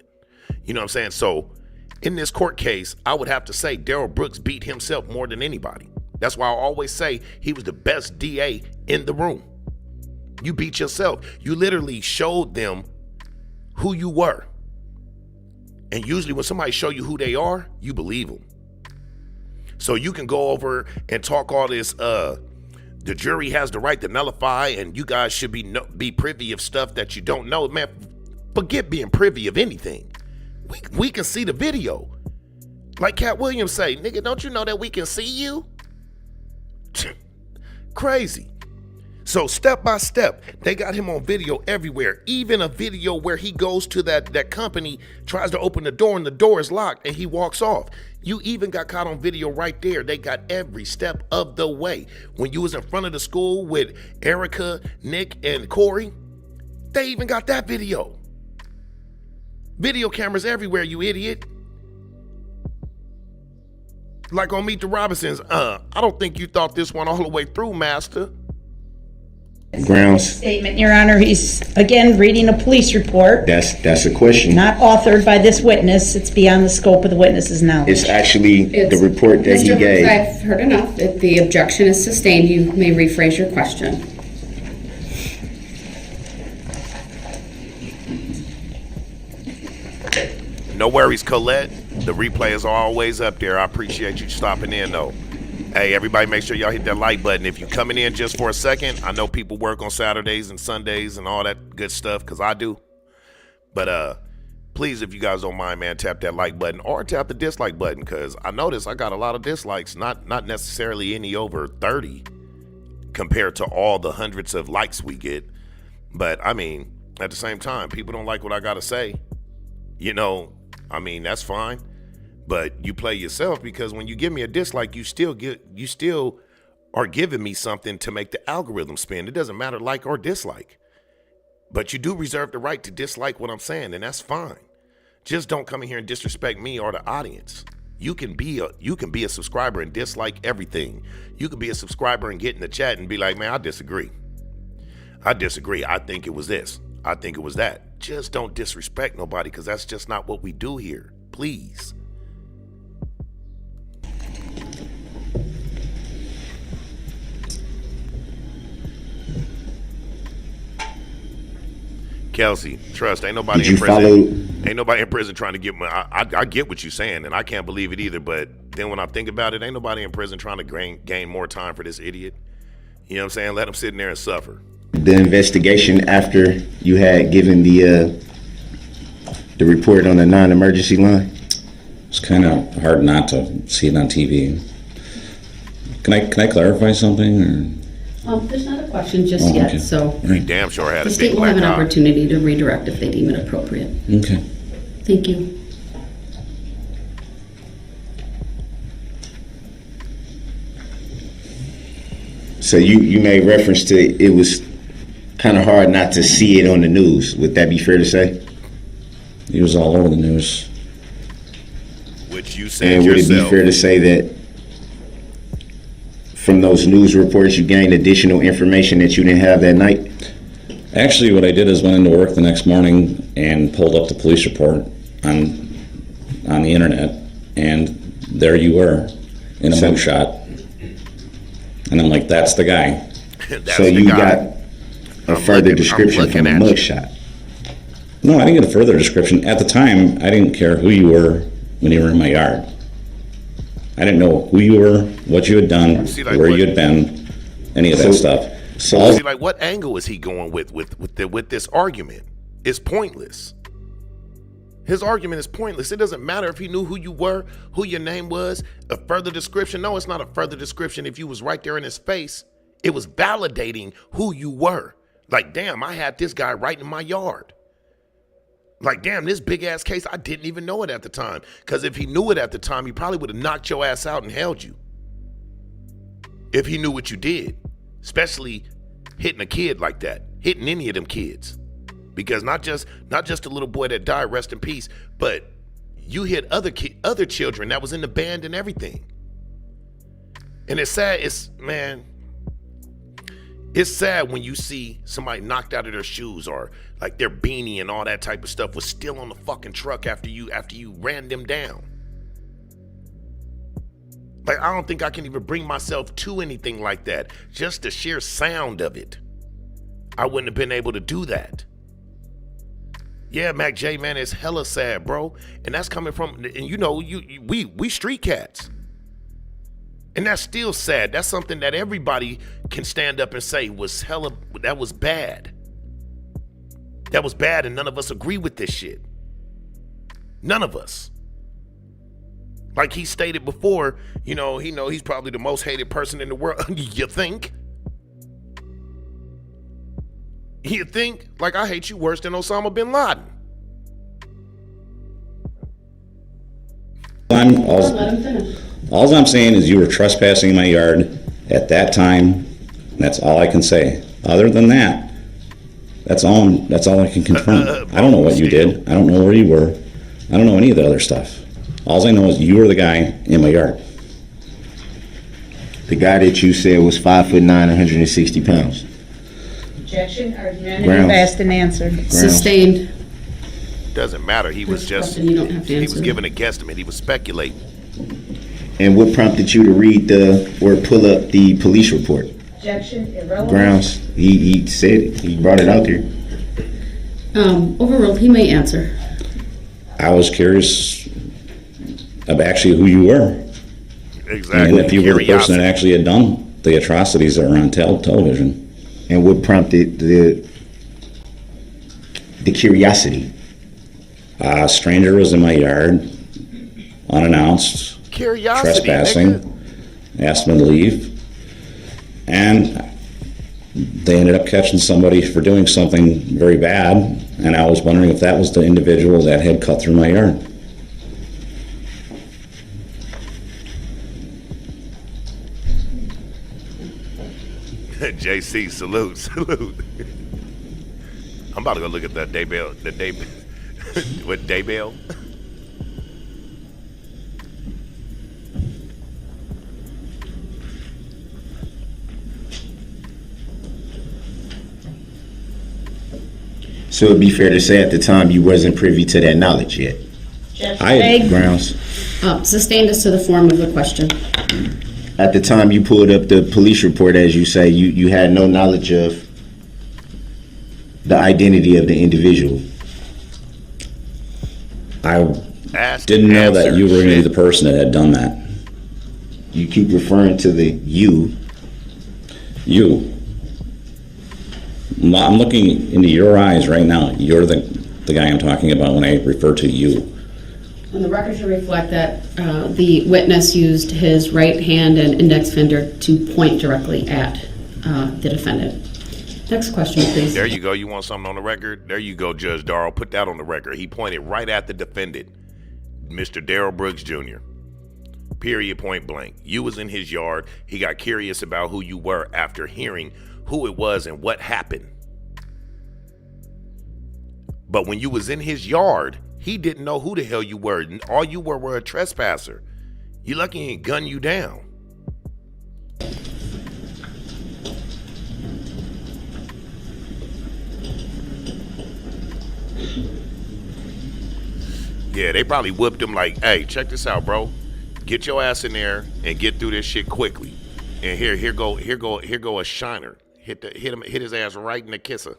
You know what I'm saying? So in this court case, I would have to say Darrell Brooks beat himself more than anybody. That's why I always say he was the best DA in the room. You beat yourself. You literally showed them who you were. And usually when somebody show you who they are, you believe them. So you can go over and talk all this, the jury has the right to nullify and you guys should be privy of stuff that you don't know. Man, forget being privy of anything. We can see the video. Like Cat Williams say, nigga, don't you know that we can see you? Crazy. So step by step, they got him on video everywhere. Even a video where he goes to that company, tries to open the door and the door is locked and he walks off. You even got caught on video right there. They got every step of the way. When you was in front of the school with Erica, Nick, and Corey, they even got that video. Video cameras everywhere, you idiot. Like on Meet the Robinsons, I don't think you thought this one all the way through, master. Grounds. Statement, Your Honor, he's again reading a police report, That's a question. not authored by this witness. It's beyond the scope of the witness's knowledge. It's actually the report that he Mr. Brooks, gave. I've heard enough. If the objection is sustained, you may rephrase your question. No worries, Colette. The replay is always up there. I appreciate you stopping in, though. Hey, everybody, make sure y'all hit that like button. If you're coming in just for a second, I know people work on Saturdays and Sundays and all that good stuff, because I do. But please, if you guys don't mind, man, tap that like button or tap the dislike button, because I noticed I got a lot of dislikes, not necessarily any over 30 compared to all the hundreds of likes we get. But, I mean, at the same time, people don't like what I got to say. You know, I mean, that's fine. But you play yourself, because when you give me a dislike, you still are giving me something to make the algorithm spin. It doesn't matter like or dislike. But you do reserve the right to dislike what I'm saying, and that's fine. Just don't come in here and disrespect me or the audience. You can be a subscriber and dislike everything. You can be a subscriber and get in the chat and be like, man, I disagree. I think it was this. I think it was that. Just don't disrespect nobody, because that's just not what we do here. Please. Kelsey, trust, ain't nobody in prison. Ain't nobody in prison trying to get my. I get what you're saying, and I can't believe it either. But then when I think about it, ain't nobody in prison trying to gain more time for this idiot. You know what I'm saying? Let him sit in there and suffer. The investigation after you had given the report on the non-emergency line. It's kind of hard not to see it on TV. Can I clarify something? Or? There's not a question just Oh, yet, okay. so He damn sure had the a state big will have black an eye. opportunity to redirect if they deem it appropriate. Okay. Thank you. So you made reference to it was kind of hard not to see it on the news. Would that be fair to say? He was all over the news. Which you said And would it be yourself. fair to say that from those news reports you gained additional information that you didn't have that night? Actually, what I did is went into work the next morning and pulled up the police report on the internet, and there you were in a So- mugshot. And I'm like, that's the guy. That's So the you guy. got a I'm further looking- description I'm from a looking at mugshot. No, I didn't get a further description. At the time, I didn't care who you were when you were in my yard. I didn't know who you were, what you had done, See, like, where what- you had been, any of that So- stuff. so- All- See, like, what angle is he going with this argument? It's pointless. His argument is pointless. It doesn't matter if he knew who you were, who your name was, a further description. No, it's not a further description if you was right there in his face. It was validating who you were. Like, damn, I had this guy right in my yard. Like, damn, this big ass case, I didn't even know it at the time. Because if he knew it at the time, he probably would have knocked your ass out and held you. If he knew what you did, especially hitting a kid like that, hitting any of them kids. Because not just the little boy that died, rest in peace, but you hit other children that was in the band and everything. And it's sad. It's sad when you see somebody knocked out of their shoes or like their beanie and all that type of stuff was still on the fucking truck after you ran them down. Like, I don't think I can even bring myself to anything like that. Just the sheer sound of it, I wouldn't have been able to do that. Yeah, Mac J, man, it's hella sad, bro. And that's coming from, and you know, we street cats. And that's still sad. That's something that everybody can stand up and say was hella, that was bad. That was bad, and none of us agree with this shit. None of us. Like he stated before, he's probably the most hated person in the world. You think? You think? Like, I hate you worse than Osama bin Laden. Let him finish. All I'm saying is you were trespassing in my yard at that time. And that's all I can say. Other than that, that's all I can confirm. I don't know what you did. I don't know where you were. I don't know any of the other stuff. All I know is you were the guy in my yard. The guy that you said was 5'9", 160 pounds. Objection, argument, Grounds. asked and answered. Sustained. Doesn't matter. He was just, Question you don't have to he was answer. giving a guesstimate. He was speculating. And what prompted you to read or pull up the police report? Objection, irrelevant. Grounds. He said it. He brought it out there. Overruled. He may answer. I was curious about actually who you were. Exactly. And if you were the person Curiosity. that actually had done the atrocities that were on television. And what prompted the curiosity? A stranger was in my yard, unannounced, Curiosity. trespassing, Nigga. asked them to leave, and they ended up catching somebody for doing something very bad, and I was wondering if that was the individual that had cut through my yard. JC, salute. I'm about to go look at that Daybell. What, Daybell? So it'd be fair to say at the time you wasn't privy to that knowledge yet. I Grounds. Sustained as to the form of the question. At the time you pulled up the police report, as you say, you had no knowledge of the identity of the individual. Asked, didn't know that answered. you were going to be Shit. the person that had done that. You keep referring to the you. You. I'm looking into your eyes right now. You're the guy I'm talking about when I refer to you. And the record should reflect that the witness used his right hand and index finger to point directly at the defendant. Next question, please. There you go. You want something on the record? There you go, Judge Darrell. Put that on the record. He pointed right at the defendant, Mr. Darrell Brooks Jr. Period, point blank. You was in his yard. He got curious about who you were after hearing who it was and what happened. But when you was in his yard, he didn't know who the hell you were. All you were a trespasser. You lucky he ain't gun you down. Yeah, they probably whooped him like, hey, check this out, bro. Get your ass in there and get through this shit quickly. And here go a shiner. Hit his ass right in the kisser.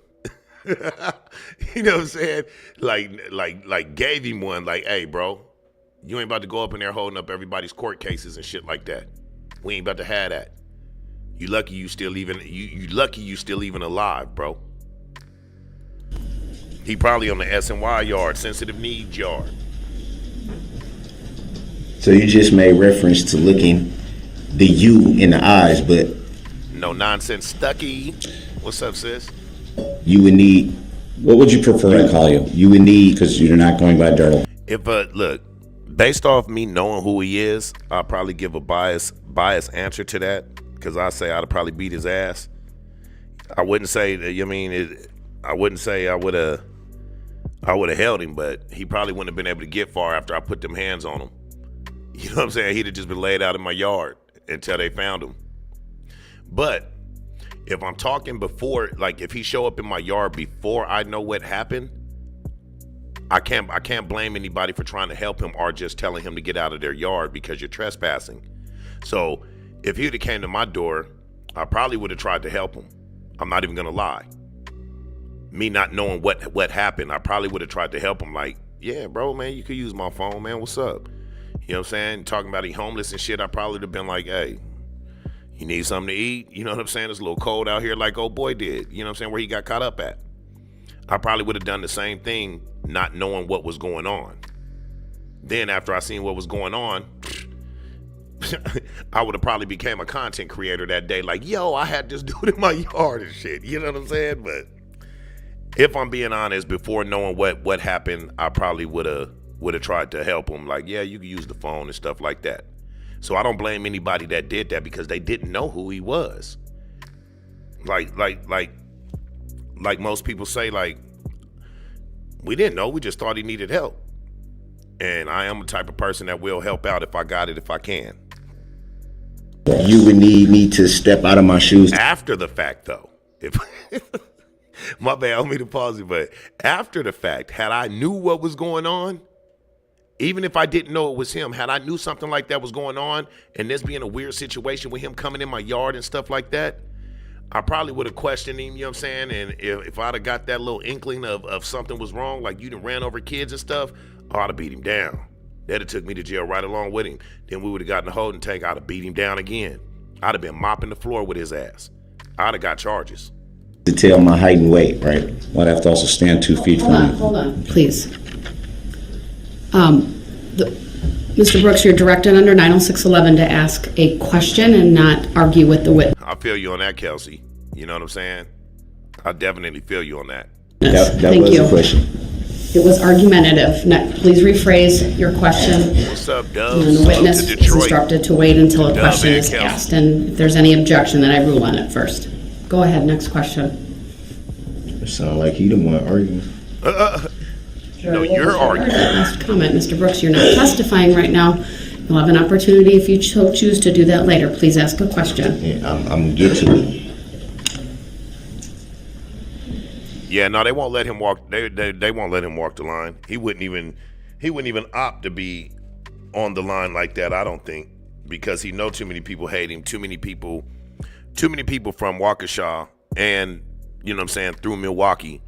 You know what I'm saying? Like gave him one, like, hey, bro, you ain't about to go up in there holding up everybody's court cases and shit like that. We ain't about to have that. You lucky you still even alive, bro. He probably on the S&Y yard, sensitive needs yard. So you just made reference to looking the you in the eyes, but No nonsense, Stucky. What's up, sis? you would need, What would you prefer I call you? you would need, Because you're not going by Darrell. If look, based off me knowing who he is, I'll probably give a biased answer to that, because I say I'd probably beat his ass. I wouldn't say I wouldn't say I would have held him, but he probably wouldn't have been able to get far after I put them hands on him. You know what I'm saying? He'd have just been laid out in my yard until they found him. But if I'm talking before, like if he show up in my yard before I know what happened, I can't blame anybody for trying to help him or just telling him to get out of their yard because you're trespassing. So if he'd have came to my door, I probably would have tried to help him. I'm not even gonna lie. Me not knowing what happened, I probably would have tried to help him. Like, yeah, bro, man, you could use my phone, man. What's up? You know what I'm saying? Talking about he homeless and shit, I probably would have been like, hey, you need something to eat? You know what I'm saying? It's a little cold out here like old boy did. You know what I'm saying? Where he got caught up at. I probably would have done the same thing, not knowing what was going on. Then after I seen what was going on, I would have probably became a content creator that day. Like, yo, I had this dude in my yard and shit. You know what I'm saying? But if I'm being honest, before knowing what happened, I probably would have tried to help him. Like, yeah, you can use the phone and stuff like that. So I don't blame anybody that did that because they didn't know who he was. Like most people say, like, we didn't know. We just thought he needed help. And I am the type of person that will help out if I got it, if I can. you would need me to step out of my shoes. After the fact, though, if my bad, I don't mean to pause it, but after the fact, had I knew what was going on, even if I didn't know it was him, had I knew something like that was going on and this being a weird situation with him coming in my yard and stuff like that, I probably would have questioned him, you know what I'm saying? And if I'd have got that little inkling of something was wrong, like you done ran over kids and stuff, I'd have beat him down. That'd have took me to jail right along with him. Then we would have gotten the holding tank. I'd have beat him down again. I'd have been mopping the floor with his ass. I'd have got charges. To tell my height and weight, right? Well, I'd have to also stand 2 feet from you. Hold on, please. Mr. Brooks, you're directed under 90611 to ask a question and not argue with the witness. I feel you on that, Kelsey. You know what I'm saying? I definitely feel you on that. That Thank was you. the question. It was argumentative. Please rephrase your question. What's up, Dubs? And the witness Up to is Detroit. instructed to wait until a Dub question and is Kelsey. asked. And if there's any objection, then I rule on it first. Go ahead, next question. It sounded like he the one arguing. No, you're arguing. Last comment, Mr. Brooks, you're not testifying right now. You'll have an opportunity if you so choose to do that later. Please ask a question. Yeah, I'm gonna get to it. Yeah, no, they won't let him walk. They won't let him walk the line. He wouldn't even opt to be on the line like that. I don't think, because he know too many people hate him. Too many people from Waukesha and, you know what I'm saying, through Milwaukee.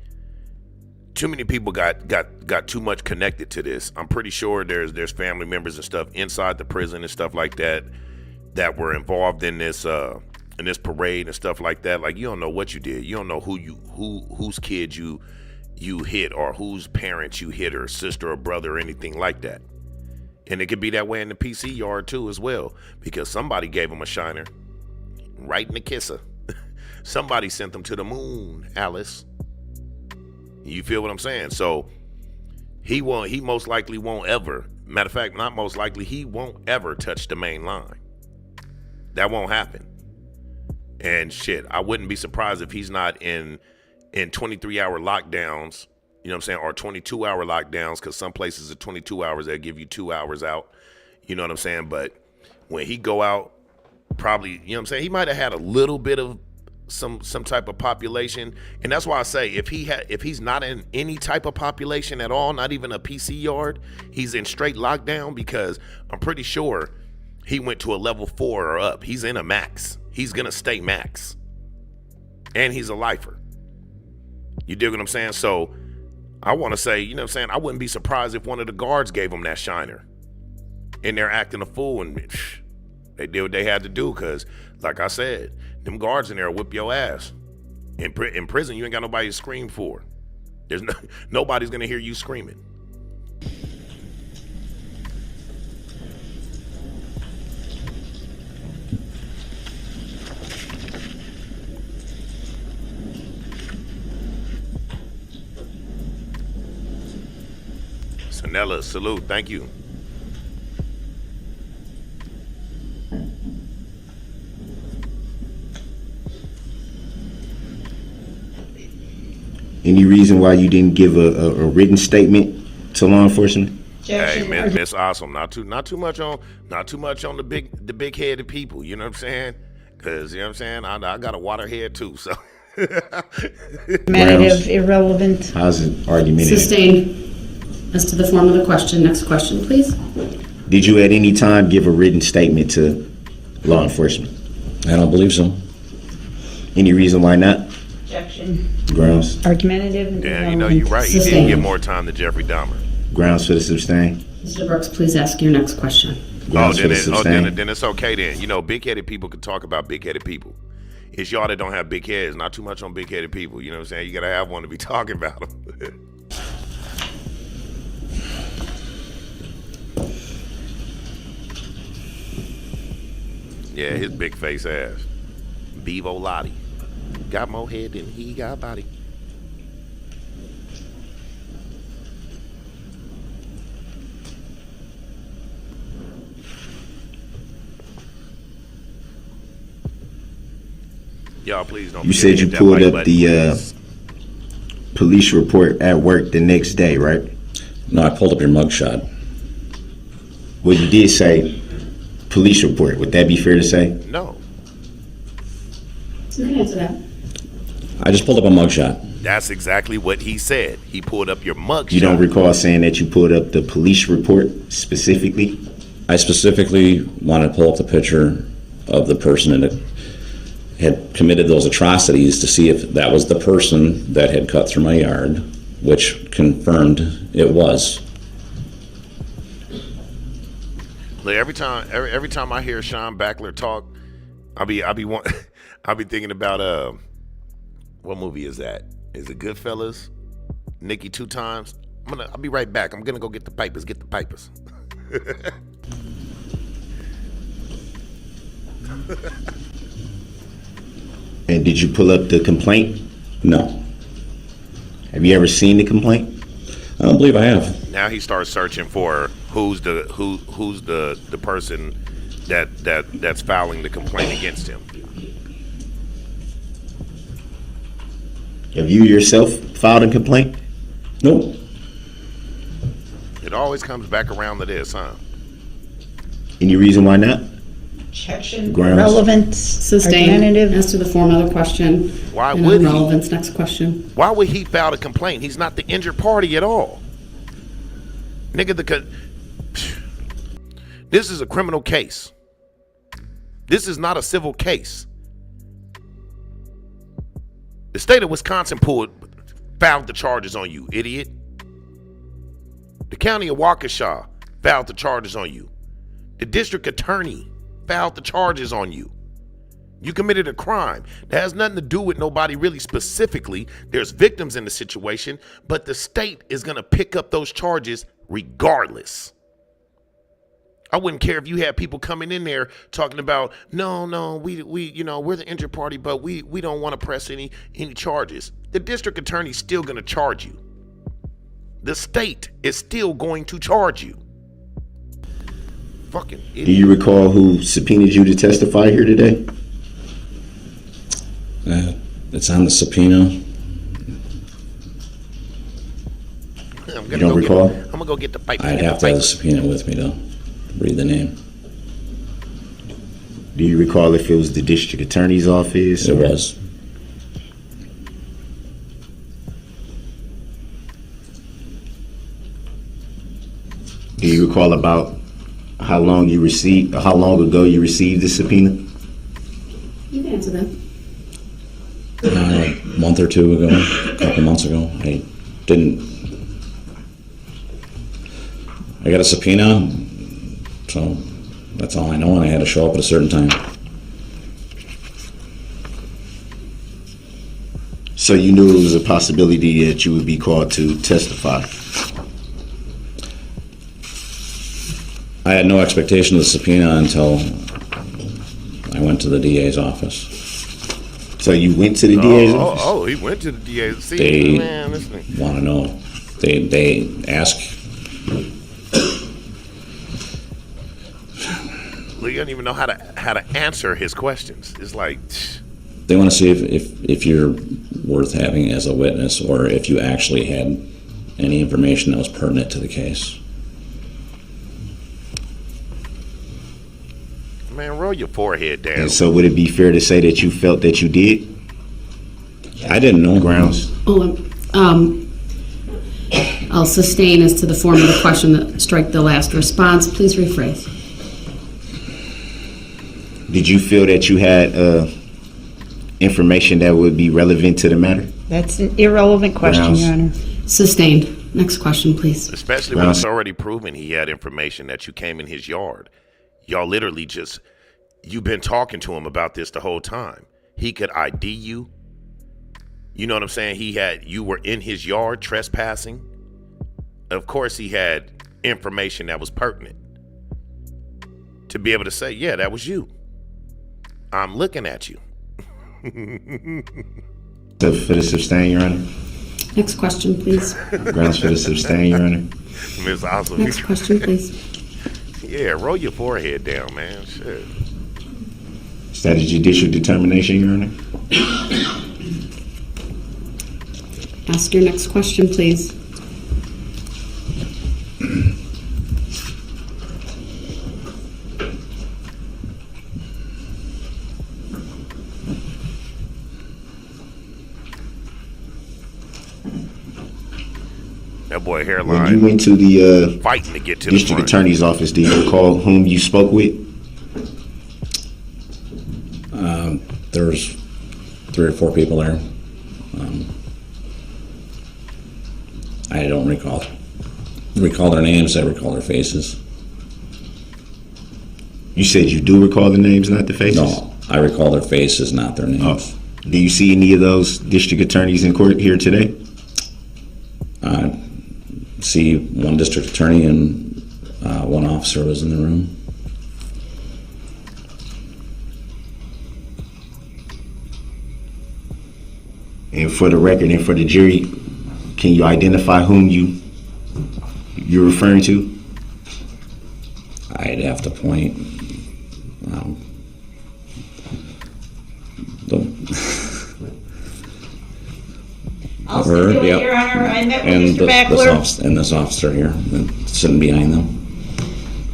Too many people got too much connected to this. I'm pretty sure there's family members and stuff inside the prison and stuff like that were involved in this parade and stuff like that. Like, you don't know what you did. You don't know whose kid you hit or whose parents you hit or sister or brother or anything like that. And it could be that way in the PC yard too as well, because somebody gave him a shiner right in the kisser. Somebody sent them to the moon, Alice. You feel what I'm saying? So he most likely won't ever, matter of fact, not most likely, he won't ever touch the main line. That won't happen. And shit, I wouldn't be surprised if he's not in 23-hour lockdowns, you know what I'm saying, or 22-hour lockdowns, because some places are 22 hours, they'll give you 2 hours out, you know what I'm saying? But when he go out, probably, you know what I'm saying, he might have had a little bit of some type of population. And that's why I say, if he's not in any type of population at all, not even a PC yard, he's in straight lockdown, because I'm pretty sure he went to a level 4 or up. He's in a max. He's gonna stay max. And he's a lifer. You dig what I'm saying? So I want to say, you know what I'm saying, I wouldn't be surprised if one of the guards gave him that shiner and they're acting a fool, and they did what they had to do, because like I said, them guards in there will whip your ass. In prison, you ain't got nobody to scream for. Nobody's gonna hear you screaming. Sanella, salute, thank you. Any reason why you didn't give a written statement to law enforcement? Hey, Miss Awesome, not too much on the big headed people. You know what I'm saying? Because you know what I'm saying, I got a water head too. So Argumentative, irrelevant. How's it argumentative? Sustained. As to the form of the question. Next question, please. Did you at any time give a written statement to law enforcement? I don't believe so. Any reason why not? Objection. Grounds? Argumentative and yeah, irrelevant. you know, you're right. He didn't get more time than Jeffrey Dahmer. Grounds for the sustain? Mr. Brooks, please ask your next question. Grounds for the sustain? Then it's okay then. You know, big-headed people can talk about big-headed people. It's y'all that don't have big heads. Not too much on big-headed people. You know what I'm saying? You got to have one to be talking about them. Yeah, his big face ass. Bevo Lottie. Got more head than he got body. Y'all, please don't. You said you pulled up the police report at work the next day, right? No, I pulled up your mugshot. Well, you did say police report. Would that be fair to say? No. You can answer that. I just pulled up a mugshot. That's exactly what he said. He pulled up your mug You shot. don't recall saying that you pulled up the police report specifically? I specifically wanted to pull up the picture of the person that had committed those atrocities to see if that was the person that had cut through my yard, which confirmed it was. Look, every time I hear Sean Backler talk, I'll be thinking about what movie is that? Is it Goodfellas? Nikki 2 times. I'll be right back. I'm gonna go get the papers. Get the papers. And did you pull up the complaint? No. Have you ever seen the complaint? I don't believe I have. Now he starts searching for who's the person that's filing the complaint against him. Have you yourself filed a complaint? Nope. It always comes back around to this, huh? Any reason why not? Objection. Grounds. Relevant. Sustained. Argumentative. As to the form of the question. Why and would he? relevance. Next question. Why would he file a complaint? He's not the injured party at all. Nigga, this is a criminal case. This is not a civil case. The state of Wisconsin filed the charges on you, idiot. The county of Waukesha filed the charges on you. The district attorney filed the charges on you. You committed a crime. That has nothing to do with nobody really specifically. There's victims in the situation, but the state is going to pick up those charges regardless. I wouldn't care if you had people coming in there talking about, no, we we're the injured party, but we don't want to press any charges. The district attorney's still going to charge you. The state is still going to charge you. Fucking idiot. Do you recall who subpoenaed you to testify here today? It's on the subpoena. You don't recall? I'm gonna go get the pipe. I'd have to have the subpoena with me to read the name. Do you recall if it was the district attorney's office? It was. Do you recall about how long ago you received the subpoena? You can answer that. A month or two ago, a couple months ago. I got a subpoena, so that's all I know, and I had to show up at a certain time. So you knew it was a possibility that you would be called to testify? I had no expectation of the subpoena until I went to the DA's office. So you went to the DA's office? Oh, he went to the DA's. See, They man, listen. want to know. They ask. You don't even know how to answer his questions. It's like, They want to see if you're worth having as a witness, or if you actually had any information that was pertinent to the case. man, roll your forehead down. And so would it be fair to say that you felt that you did? I didn't know. Grounds? I'll sustain as to the form of the question that strike the last response. Please rephrase. Did you feel that you had information that would be relevant to the matter? That's an irrelevant question, Grounds. Your Honor. Sustained. Next question, please. Especially when it's already proven he had information that you came in his yard. Y'all literally you've been talking to him about this the whole time. He could ID you. You know what I'm saying? You were in his yard trespassing. Of course he had information that was pertinent to be able to say, yeah, that was you. I'm looking at you. So for the sustain, Your Honor? Next question, please. Grounds for the sustain, Your Honor? Miss Awesome. Next question, please. Yeah, roll your forehead down, man. Shit. Is that a judicial determination, Your Honor? Ask your next question, please. That boy When hairline you went to the fighting to get to the district front. attorney's office, do you recall whom you spoke with? There's 3 or 4 people there. I don't recall their names. I recall their faces. You said you do recall the names, not the faces? No, I recall their faces, not their names. Oh. Do you see any of those district attorneys in court here today? See one district attorney and one officer was in the room. And for the record and for the jury, can you identify whom you're referring to? I'd have to point. I'll stipulate, Yep. Your Honor, I met with And Mr. Backler. this officer here, sitting behind them.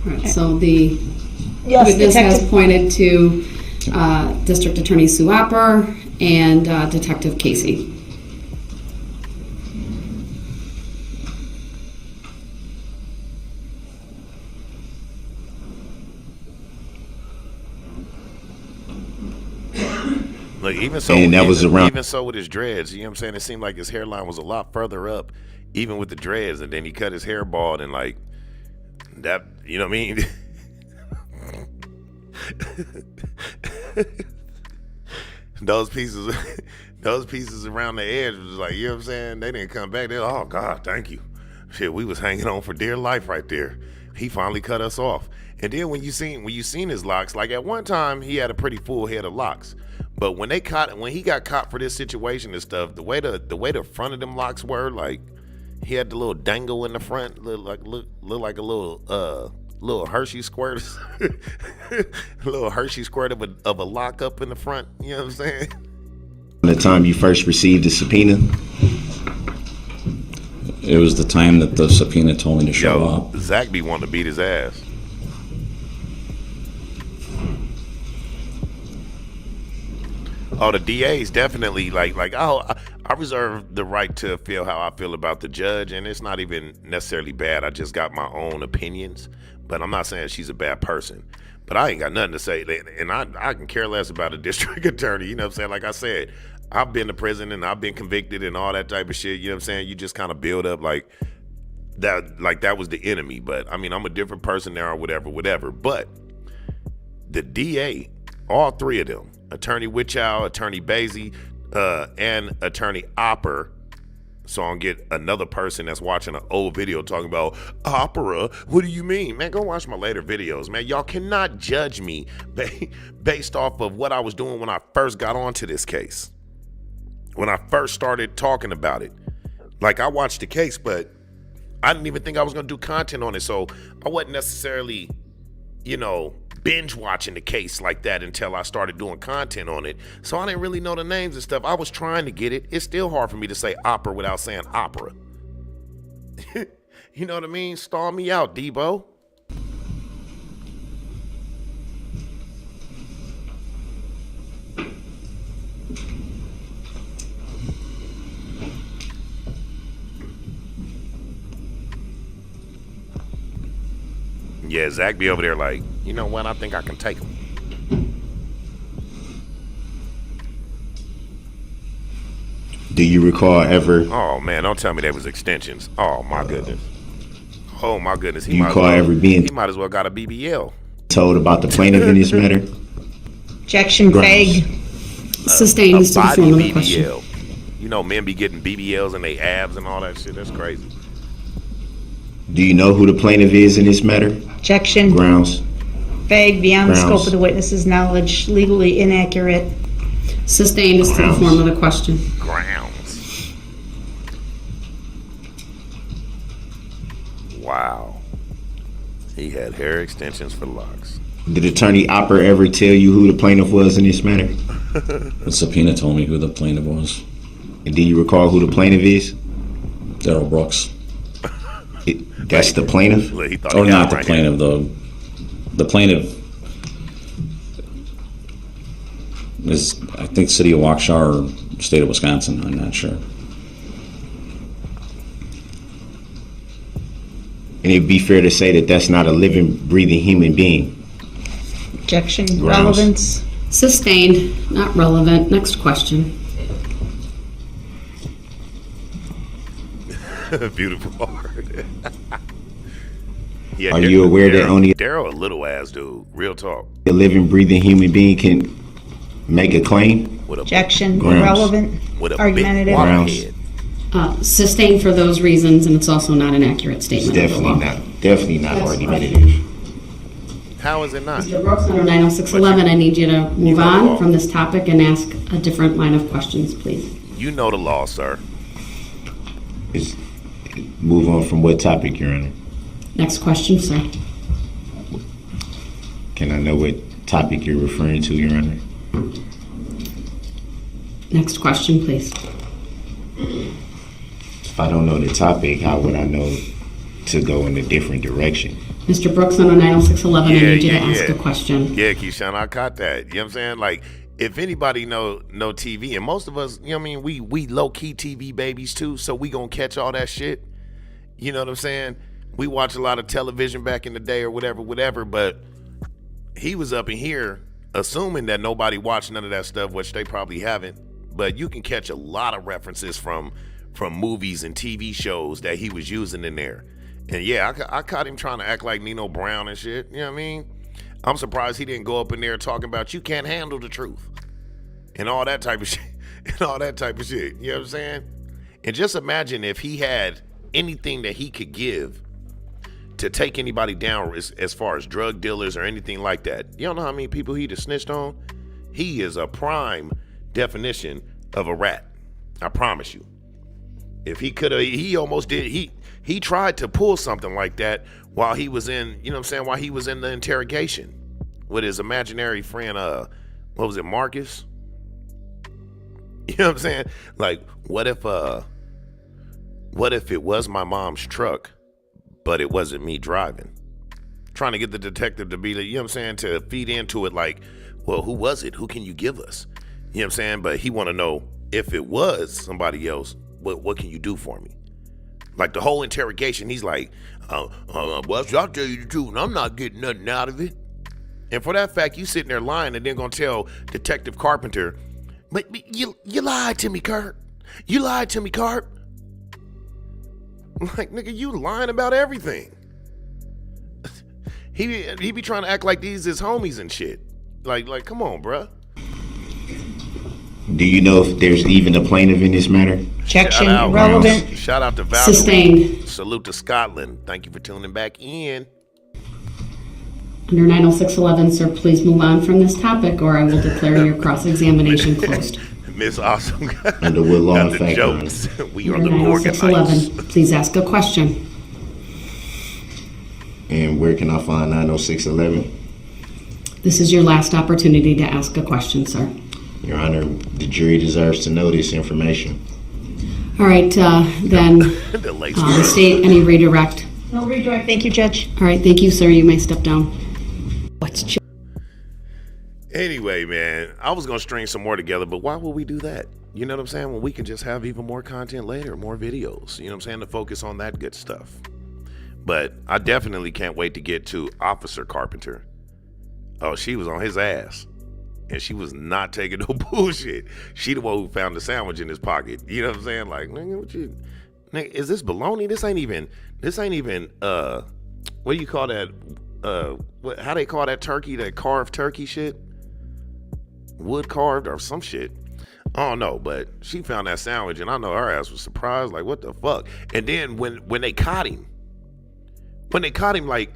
All right, so the Yes, witness has Detective. pointed to District Attorney Sue Opper and Detective Casey. Like even so, And that was around- even so with his dreads, you know what I'm saying? It seemed like his hairline was a lot further up, even with the dreads, and then he cut his hair bald and like that. You know what I mean? those pieces around the edge was like, you know what I'm saying? They didn't come back. They're like, oh God, thank you. Shit, we was hanging on for dear life right there. he finally cut us off. And then when you seen his locks, like at one time he had a pretty full head of locks. But when he got caught for this situation and stuff, the way the front of them locks were, like he had the little dangle in the front, look like a little Hershey squirt, a little Hershey squirt of a lock up in the front. You know what I'm saying? The time you first received the subpoena? It was the time that the subpoena told me to show up. Zach be wanting to beat his ass. Oh, the DA's definitely like I reserve the right to feel how I feel about the judge, and it's not even necessarily bad. I just got my own opinions, but I'm not saying she's a bad person. But I ain't got nothing to say, and I can care less about a district attorney. You know what I'm saying? Like I said, I've been to prison and I've been convicted and all that type of shit. You know what I'm saying? You just kind of build up like that was the enemy. But I mean, I'm a different person now or whatever. But the DA, all three of them, Attorney Witchow, Attorney Basie, and Attorney Opper. So I'll get another person that's watching an old video talking about opera. What do you mean? Man, go watch my later videos, man. Y'all cannot judge me based off of what I was doing when I first got onto this case. When I first started talking about it. Like, I watched the case, but I didn't even think I was going to do content on it. So I wasn't necessarily, binge watching the case like that until I started doing content on it. So I didn't really know the names and stuff. I was trying to get it. It's still hard for me to say opera without saying opera. You know what I mean? Stall me out, Debo. Yeah, Zach be over there like, you know what? I think I can take him. Do you recall ever? Oh man, don't tell me there was extensions. Oh my goodness. Oh my goodness. Do you recall ever being he might as well got a BBL. told about the plaintiff in this matter? Objection vague. Sustained is to the body form of the question. BBL. You know, men be getting BBLs and they abs and all that shit. That's crazy. Do you know who the plaintiff is in this matter? Objection Grounds. vague, beyond the Grounds. scope of the witness's knowledge, legally inaccurate. Sustained is to the Grounds. form of the question. Grounds. Wow. He had hair extensions for locks. Did Attorney Opper ever tell you who the plaintiff was in this matter? The subpoena told me who the plaintiff was. And do you recall who the plaintiff is? Darrell Brooks. That's the plaintiff? Look, he thought Or he had not him the right plaintiff, the plaintiff is, I think, city of Waukesha or state of Wisconsin. I'm not sure. And it'd be fair to say that that's not a living, breathing human being. Objection Grounds. relevance. Sustained, not relevant. Next question. here. Beautiful art. Yeah, Are you aware that only Darrell a little ass dude? Real talk. a living, breathing human being can make a claim? With a Objection Grounds. irrelevant. with a Argumentative. big water Grounds. head. Sustained for those reasons, and it's also not an accurate It's statement of the law. definitely not argumentative. How is it not? Mr. Brooks, under 90611, I need you to move know the on law. from this topic and ask a different line of questions, please. You know the law, sir. It's, move on from what topic, Your Honor? Next question, sir. Can I know what topic you're referring to, Your Honor? Next question, please. If I don't know the topic, how would I know to go in a different direction? Mr. Brooks, under 90611, I need you to ask a question. Yeah, Keyshawn, I caught that. You know what I'm saying? Like, if anybody know TV, and most of us, you know what I mean, we low-key TV babies too, so we gonna catch all that shit. You know what I'm saying? We watch a lot of television back in the day or whatever, but he was up in here assuming that nobody watched none of that stuff, which they probably haven't. But you can catch a lot of references from movies and TV shows that he was using in there. And yeah, I caught him trying to act like Nino Brown and shit. You know what I mean? I'm surprised he didn't go up in there talking about you can't handle the truth and all that type of shit. And all that type of shit. You know what I'm saying? And just imagine if he had anything that he could give to take anybody down as far as drug dealers or anything like that. You don't know how many people he just snitched on? He is a prime definition of a rat. I promise you. If he could have, he almost did. He tried to pull something like that while he was in, you know what I'm saying, while he was in the interrogation with his imaginary friend, what was it, Marcus? You know what I'm saying? Like, what if it was my mom's truck, but it wasn't me driving? Trying to get the detective to be, you know what I'm saying, to feed into it like, well, who was it? Who can you give us? You know what I'm saying? But he want to know if it was somebody else, what can you do for me? Like the whole interrogation, he's like, well, I'll tell you the truth, and I'm not getting nothing out of it. And for that fact, you sitting there lying and then gonna tell Detective Carpenter, but you lied to me, Kurt. You lied to me, Carp. Like, nigga, you lying about everything. He be trying to act like these is homies and shit. Like, come on, bruh. Do you know if there's even a plaintiff in this matter? Objection irrelevant. Shout out to Valerie. Sustained. Salute to Scotland. Thank you for tuning back in. Under 90611, sir, please move on from this topic or I will declare your cross-examination closed. Miss Awesome. Under what law Got and the fact, jokes. We are Under the Morganites. 90611, please ask a question. And where can I find 90611? This is your last opportunity to ask a question, sir. Your Honor, the jury deserves to know this information. All right, then, The lace the state, any redirect? No redirect. Thank you, Judge. All right, thank you, sir. You may step down. What's Anyway, man, I was gonna string some more together, but why would we do that? You know what I'm saying? When we can just have even more content later, more videos, you know what I'm saying, to focus on that good stuff. But I definitely can't wait to get to Officer Carpenter. Oh, she was on his ass. And she was not taking no bullshit. She the one who found the sandwich in his pocket. You know what I'm saying? Like, nigga, what you, nigga, is this bologna? This ain't even, what do you call that? How they call that turkey, that carved turkey shit? Wood carved or some shit. I don't know, but she found that sandwich and I know her ass was surprised, like, what the fuck? And then when they caught him, like,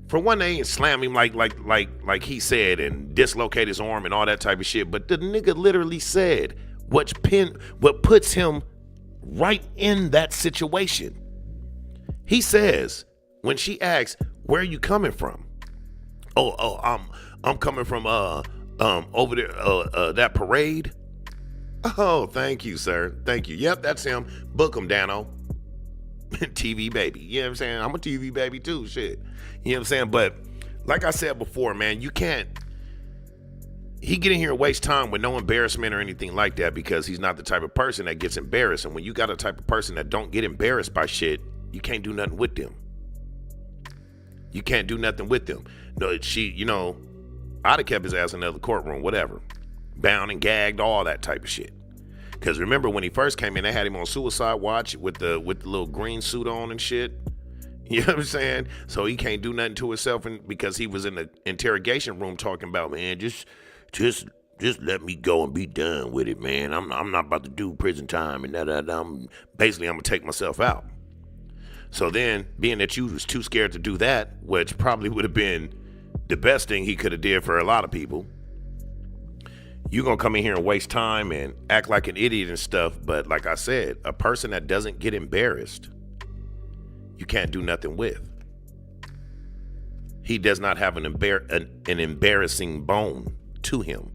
for one, they ain't slam him like he said and dislocate his arm and all that type of shit. But the nigga literally said what puts him right in that situation. He says, when she asks, where are you coming from? I'm coming from over there that parade. Oh, thank you, sir. Thank you. Yep, that's him. Book him, Dano. TV baby. You know what I'm saying? I'm a TV baby too. Shit. You know what I'm saying? But like I said before, man, you can't. He get in here and waste time with no embarrassment or anything like that because he's not the type of person that gets embarrassed. And when you got a type of person that don't get embarrassed by shit, you can't do nothing with them. You can't do nothing with them. No, I'd have kept his ass in another courtroom, whatever. Bound and gagged, all that type of shit. Because remember when he first came in, they had him on suicide watch with the little green suit on and shit. You know what I'm saying? So he can't do nothing to himself because he was in the interrogation room talking about, man, just let me go and be done with it, man. I'm not about to do prison time and that. I'm gonna take myself out. So then, being that you was too scared to do that, which probably would have been the best thing he could have did for a lot of people, you're gonna come in here and waste time and act like an idiot and stuff. But like I said, a person that doesn't get embarrassed, you can't do nothing with. He does not have an embarrassing bone to him.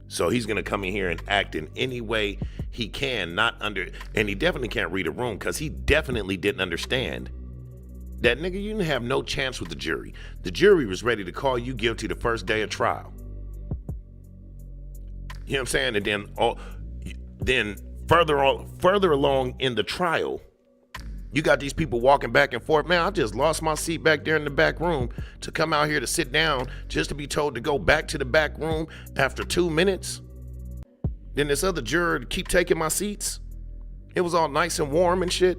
So he's gonna come in here and act in any way he can, and he definitely can't read a room because he definitely didn't understand that, nigga, you didn't have no chance with the jury. The jury was ready to call you guilty the first day of trial. You know what I'm saying? And then further along in the trial, you got these people walking back and forth. Man, I just lost my seat back there in the back room to come out here to sit down just to be told to go back to the back room after 2 minutes. Then this other juror to keep taking my seats. It was all nice and warm and shit.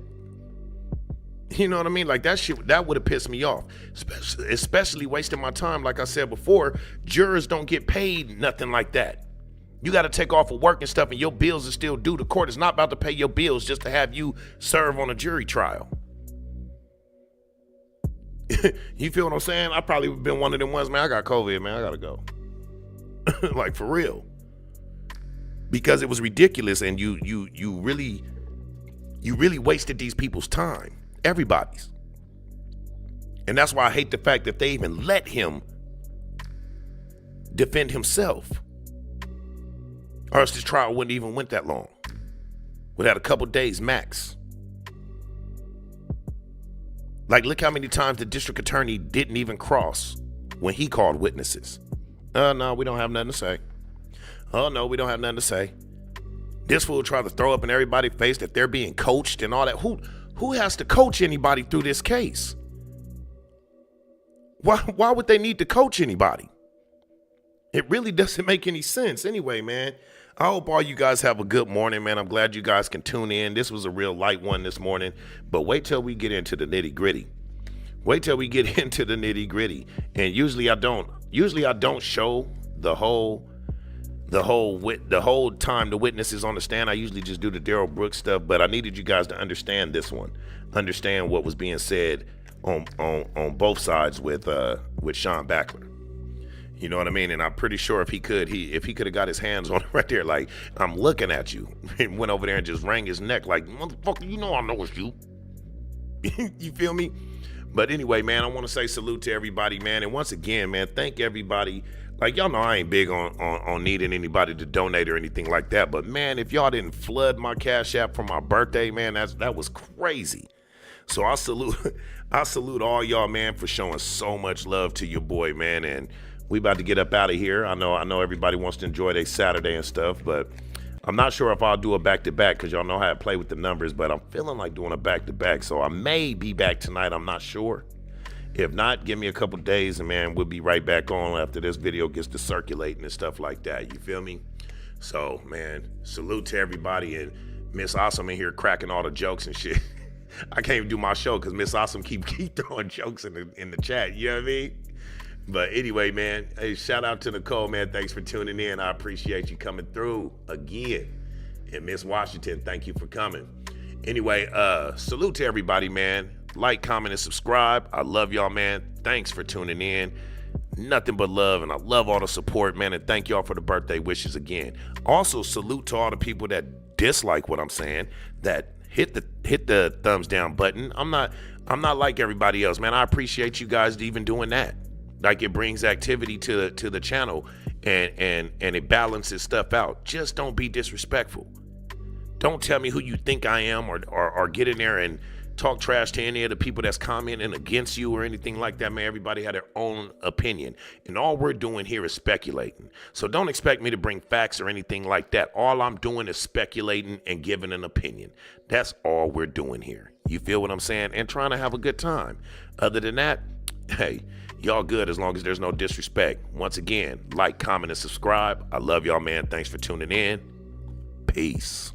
You know what I mean? Like that shit, that would have pissed me off. Especially wasting my time. Like I said before, jurors don't get paid nothing like that. You got to take off of work and stuff and your bills are still due. The court is not about to pay your bills just to have you serve on a jury trial. You feel what I'm saying? I probably been one of them ones, man, I got COVID, man, I gotta go. Like, for real. Because it was ridiculous, and you really wasted these people's time. Everybody's. And that's why I hate the fact that they even let him defend himself. Or else this trial wouldn't even went that long. Would have had a couple days max. Like, look how many times the district attorney didn't even cross when he called witnesses. No, we don't have nothing to say. Oh, no, we don't have nothing to say. This fool tried to throw up in everybody's face that they're being coached and all that. Who has to coach anybody through this case? Why would they need to coach anybody? It really doesn't make any sense. Anyway, man, I hope all you guys have a good morning, man. I'm glad you guys can tune in. This was a real light one this morning, but wait till we get into the nitty gritty. Wait till we get into the nitty gritty. And usually I don't show the whole time the witness is on the stand. I usually just do the Darrell Brooks stuff, but I needed you guys to understand this one. Understand what was being said on both sides with Sean Backler. You know what I mean? And I'm pretty sure if he could have got his hands on it right there, like, I'm looking at you, and went over there and just wrang his neck like, motherfucker, you know I know it's you. You feel me? But anyway, man, I want to say salute to everybody, man. And once again, man, thank everybody. Like, y'all know I ain't big on needing anybody to donate or anything like that. But, man, if y'all didn't flood my Cash App for my birthday, man, that was crazy. So I salute all y'all, man, for showing so much love to your boy, man. And we about to get up out of here. I know everybody wants to enjoy their Saturday and stuff, but I'm not sure if I'll do a back-to-back because y'all know how I play with the numbers, but I'm feeling like doing a back-to-back. So I may be back tonight. I'm not sure. If not, give me a couple days, and, man, we'll be right back on after this video gets to circulating and stuff like that. You feel me? So, man, salute to everybody. And Miss Awesome in here cracking all the jokes and shit. I can't even do my show because Miss Awesome keep throwing jokes in the chat. You know what I mean? But anyway, man, hey, shout out to Nicole, man. Thanks for tuning in. I appreciate you coming through again. And Miss Washington, thank you for coming. Anyway, salute to everybody, man. Like, comment, and subscribe. I love y'all, man. Thanks for tuning in. Nothing but love, and I love all the support, man. And thank y'all for the birthday wishes again. Also, salute to all the people that dislike what I'm saying, that hit the thumbs down button. I'm not like everybody else, man. I appreciate you guys even doing that. Like, it brings activity to the channel, and it balances stuff out. Just don't be disrespectful. Don't tell me who you think I am, or get in there and talk trash to any of the people that's commenting against you or anything like that, man. Everybody had their own opinion, and all we're doing here is speculating. So don't expect me to bring facts or anything like that. All I'm doing is speculating and giving an opinion. That's all we're doing here. You feel what I'm saying? And trying to have a good time. Other than that, hey, y'all good as long as there's no disrespect. Once again, like, comment, and subscribe. I love y'all, man. Thanks for tuning in. Peace.